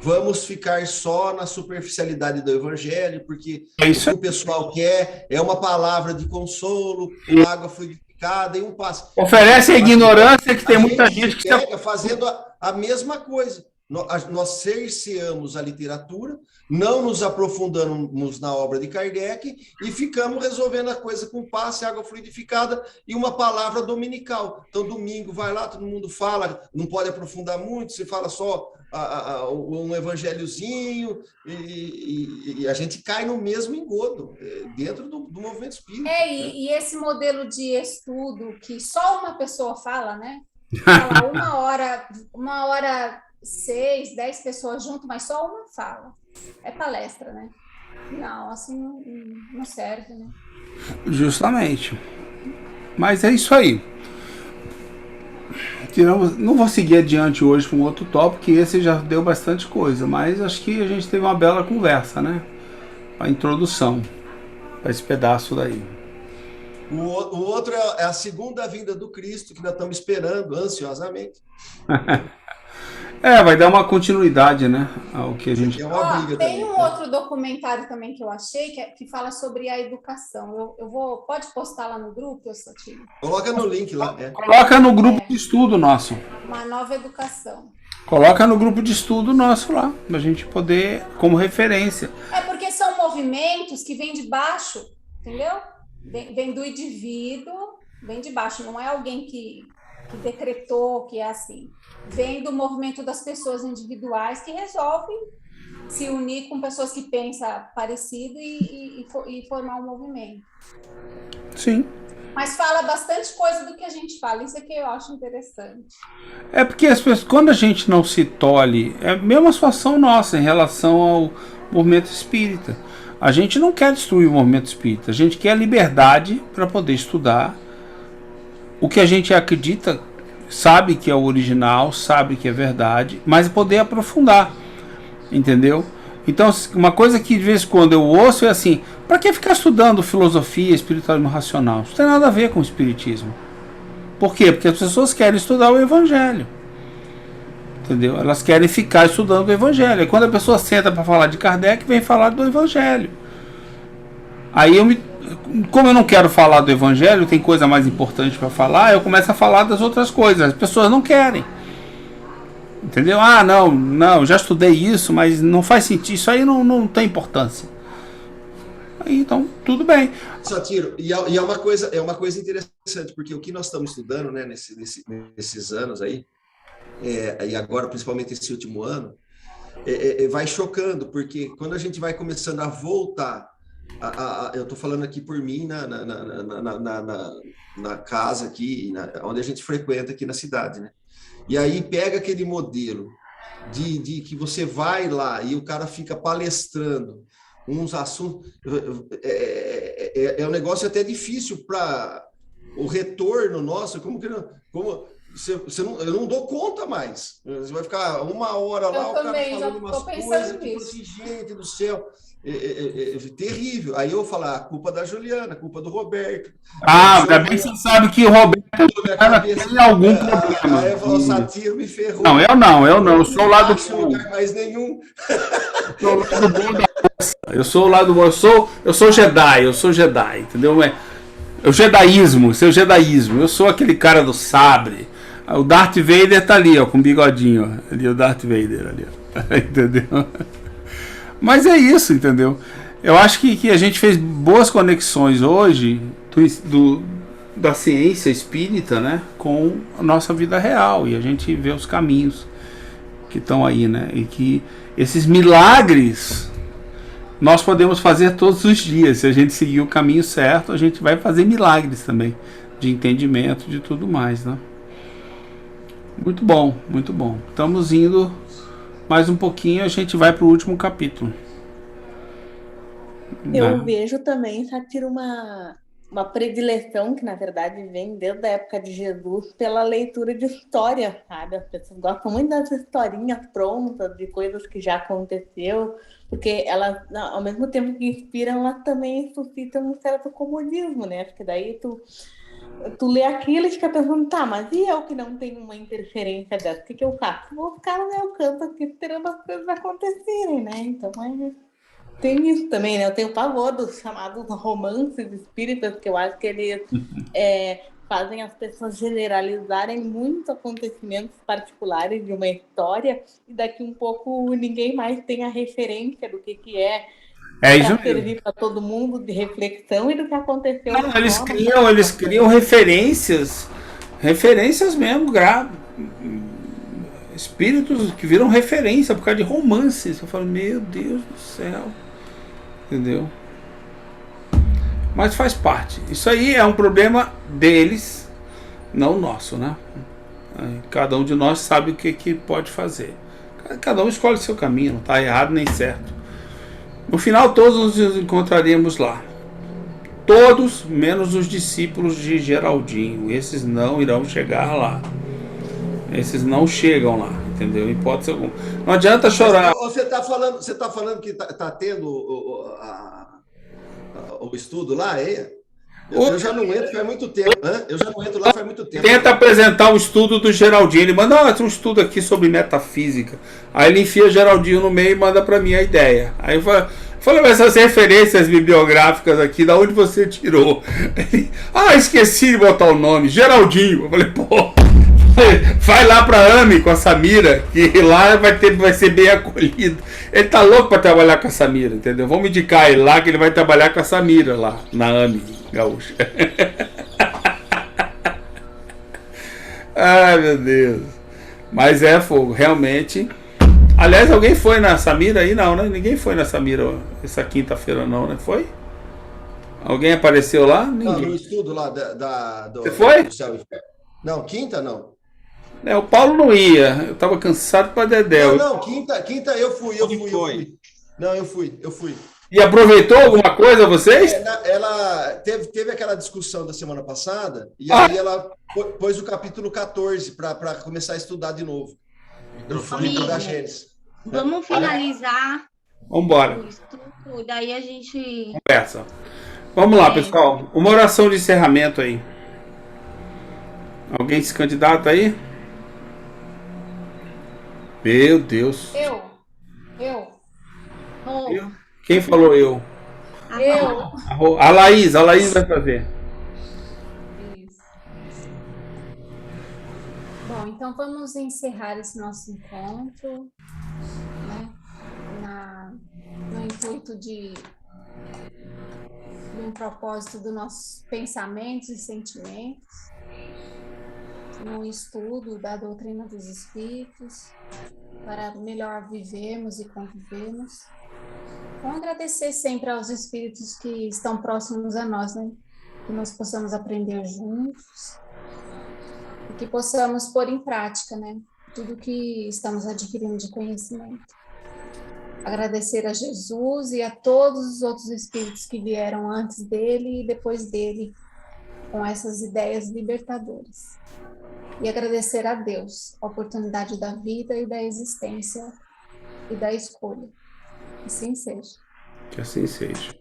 Vamos ficar só na superficialidade do evangelho, porque o que o pessoal quer é uma palavra de consolo, uma água fluidificada e um passe. Oferece a ignorância que tem muita gente que pega fazendo a mesma coisa. Nós cerceamos a literatura, não nos aprofundamos na obra de Kardec e ficamos resolvendo a coisa com passe, água fluidificada e uma palavra dominical. Então, domingo, vai lá, todo mundo fala, não pode aprofundar muito, se fala só um evangelhozinho e a gente cai no mesmo engodo dentro do movimento espírita. E esse modelo de estudo que só uma pessoa fala, né? Fala uma hora 6, 10 pessoas junto, mas só uma fala. É palestra, né? Não, assim não serve, né? Justamente. Mas é isso aí. Não vou seguir adiante hoje com outro tópico, que esse já deu bastante coisa, mas acho que a gente teve uma bela conversa, né? A introdução para esse pedaço daí. O outro é a segunda vinda do Cristo, que nós estamos esperando ansiosamente. Vai dar uma continuidade, né, ao que a gente... Tem um outro documentário também que eu achei, que fala sobre a educação. Pode postar lá no grupo, Satiro? Coloca no link lá. Coloca no grupo de estudo nosso. Uma nova educação. Coloca no grupo de estudo nosso lá, pra gente poder, como referência. Porque são movimentos que vêm de baixo, entendeu? Vem do indivíduo, vem de baixo, não é alguém que decretou que é assim. Vem do movimento das pessoas individuais que resolvem se unir com pessoas que pensam parecido e formar um movimento. Sim. Mas fala bastante coisa do que a gente fala, isso é que eu acho interessante. Porque as pessoas, quando a gente não se tolhe, é a mesma situação nossa em relação ao movimento espírita. A gente não quer destruir o movimento espírita, a gente quer a liberdade para poder estudar o que a gente acredita, sabe que é o original, sabe que é verdade, mas poder aprofundar, entendeu? Então, uma coisa que de vez em quando eu ouço é assim: para que ficar estudando filosofia, espiritualismo racional? Isso não tem nada a ver com o espiritismo. Por quê? Porque as pessoas querem estudar o evangelho. Entendeu? Elas querem ficar estudando o evangelho. E quando a pessoa senta para falar de Kardec, vem falar do evangelho. Aí como eu não quero falar do evangelho, tem coisa mais importante para falar, eu começo a falar das outras coisas. As pessoas não querem. Entendeu? Ah, não, já estudei isso, mas não faz sentido. Isso aí não tem importância. Aí, então, tudo bem. Satiro, e é uma coisa interessante, porque o que nós estamos estudando, né, nesses anos aí, e agora principalmente esse último ano, vai chocando, porque quando a gente vai começando a voltar, eu estou falando aqui por mim, na casa aqui, onde a gente frequenta aqui na cidade, né? E aí pega aquele modelo de que você vai lá e o cara fica palestrando uns assuntos. É um negócio até difícil para o retorno nosso. Eu não dou conta mais. Você vai ficar uma hora lá, o cara falando umas coisas, tipo assim, gente do céu. Terrível. Aí eu vou falar, a culpa da Juliana, a culpa do Roberto. Ainda bem que você sabe que o Roberto tem algum problema. Aí eu falo, o Satiro me ferrou. Não, eu não. Eu sou o lado bom. Não mais nenhum. Eu sou o lado bom. Eu sou Jedi, entendeu? O jedaísmo, seu jedaísmo. Eu sou aquele cara do sabre. O Darth Vader tá ali, ó, com bigodinho, ó. Ali o Darth Vader ali, ó. Entendeu? Mas é isso, entendeu? Eu acho que a gente fez boas conexões hoje da ciência espírita, né, com a nossa vida real, e a gente vê os caminhos que estão aí, né, e que esses milagres nós podemos fazer todos os dias. Se a gente seguir o caminho certo, a gente vai fazer milagres também, de entendimento, de tudo mais, né? Muito bom, muito bom. Estamos indo mais um pouquinho, a gente vai para o último capítulo. Eu vejo também, Satiro, uma predileção que, na verdade, vem desde a época de Jesus pela leitura de história, sabe? As pessoas gostam muito das historinhas prontas, de coisas que já aconteceu, porque elas, ao mesmo tempo que inspiram, elas também suscitam um certo comodismo, né? Porque daí tu lê aquilo e fica pensando, tá, mas e eu que não tenho uma interferência dessa? O que eu faço? Vou ficar no meu canto aqui esperando as coisas acontecerem, né? Então, tem isso também, né? Eu tenho pavor dos chamados romances espíritas, que eu acho que eles fazem as pessoas generalizarem muito acontecimentos particulares de uma história, e daqui um pouco ninguém mais tem a referência do que é para servir para todo mundo de reflexão e do que aconteceu. Não, eles criam referências mesmo, espíritos que viram referência por causa de romances. Eu falo, meu Deus do céu, entendeu? Mas faz parte. Isso aí é um problema deles, não nosso, né? Cada um de nós sabe o que pode fazer. Cada um escolhe seu caminho, não está errado nem certo. No final, todos nos encontraremos lá. Todos, menos os discípulos de Geraldinho. Esses não irão chegar lá. Esses não chegam lá, entendeu? Em hipótese alguma. Não adianta chorar. Mas você tá falando que tá tendo o estudo lá, é? Eu já não entro faz muito tempo. Eu já não entro lá faz muito tempo. Tenta apresentar um estudo do Geraldinho. Ele manda um estudo aqui sobre metafísica. Aí ele enfia o Geraldinho no meio e manda para mim a ideia. Aí eu falei, mas essas referências bibliográficas aqui, da onde você tirou? Ele, esqueci de botar o nome, Geraldinho. Eu falei, pô, vai lá para AME com a Samira, que lá vai ser bem acolhido. Ele tá louco para trabalhar com a Samira, entendeu? Vamos indicar ele lá, que ele vai trabalhar com a Samira lá, na AME gaúcha. Ai, meu Deus. Mas é fogo, realmente. Aliás, alguém foi na Samira aí? Não, né? Ninguém foi na Samira essa quinta-feira, não, né? Foi? Alguém apareceu lá? Ninguém. Não, no estudo lá do... Você foi? Do céu. Não, quinta não. O Paulo não ia. Eu tava cansado pra Dedéu. Não, quinta eu fui. Não, eu fui. E aproveitou alguma coisa, vocês? Ela teve aquela discussão da semana passada, e aí ela pôs o capítulo 14 para começar a estudar de novo. Do livro da Gênesis. Vamos finalizar Vamos embora. o estudo, daí a gente... Conversa. Vamos lá, pessoal. Uma oração de encerramento aí. Alguém se candidata aí? Meu Deus. Eu. Eu? Quem falou eu? A Laís vai fazer. Isso. Bom, então vamos encerrar esse nosso encontro, né? No intuito de um propósito dos nossos pensamentos e sentimentos, no estudo da doutrina dos Espíritos, para melhor vivermos e convivermos. Vamos agradecer sempre aos Espíritos que estão próximos a nós, né? Que nós possamos aprender juntos e que possamos pôr em prática, né? Tudo que estamos adquirindo de conhecimento. Agradecer a Jesus e a todos os outros Espíritos que vieram antes dele e depois dele, com essas ideias libertadoras. E agradecer a Deus a oportunidade da vida e da existência e da escolha. Assim seja. Que assim seja.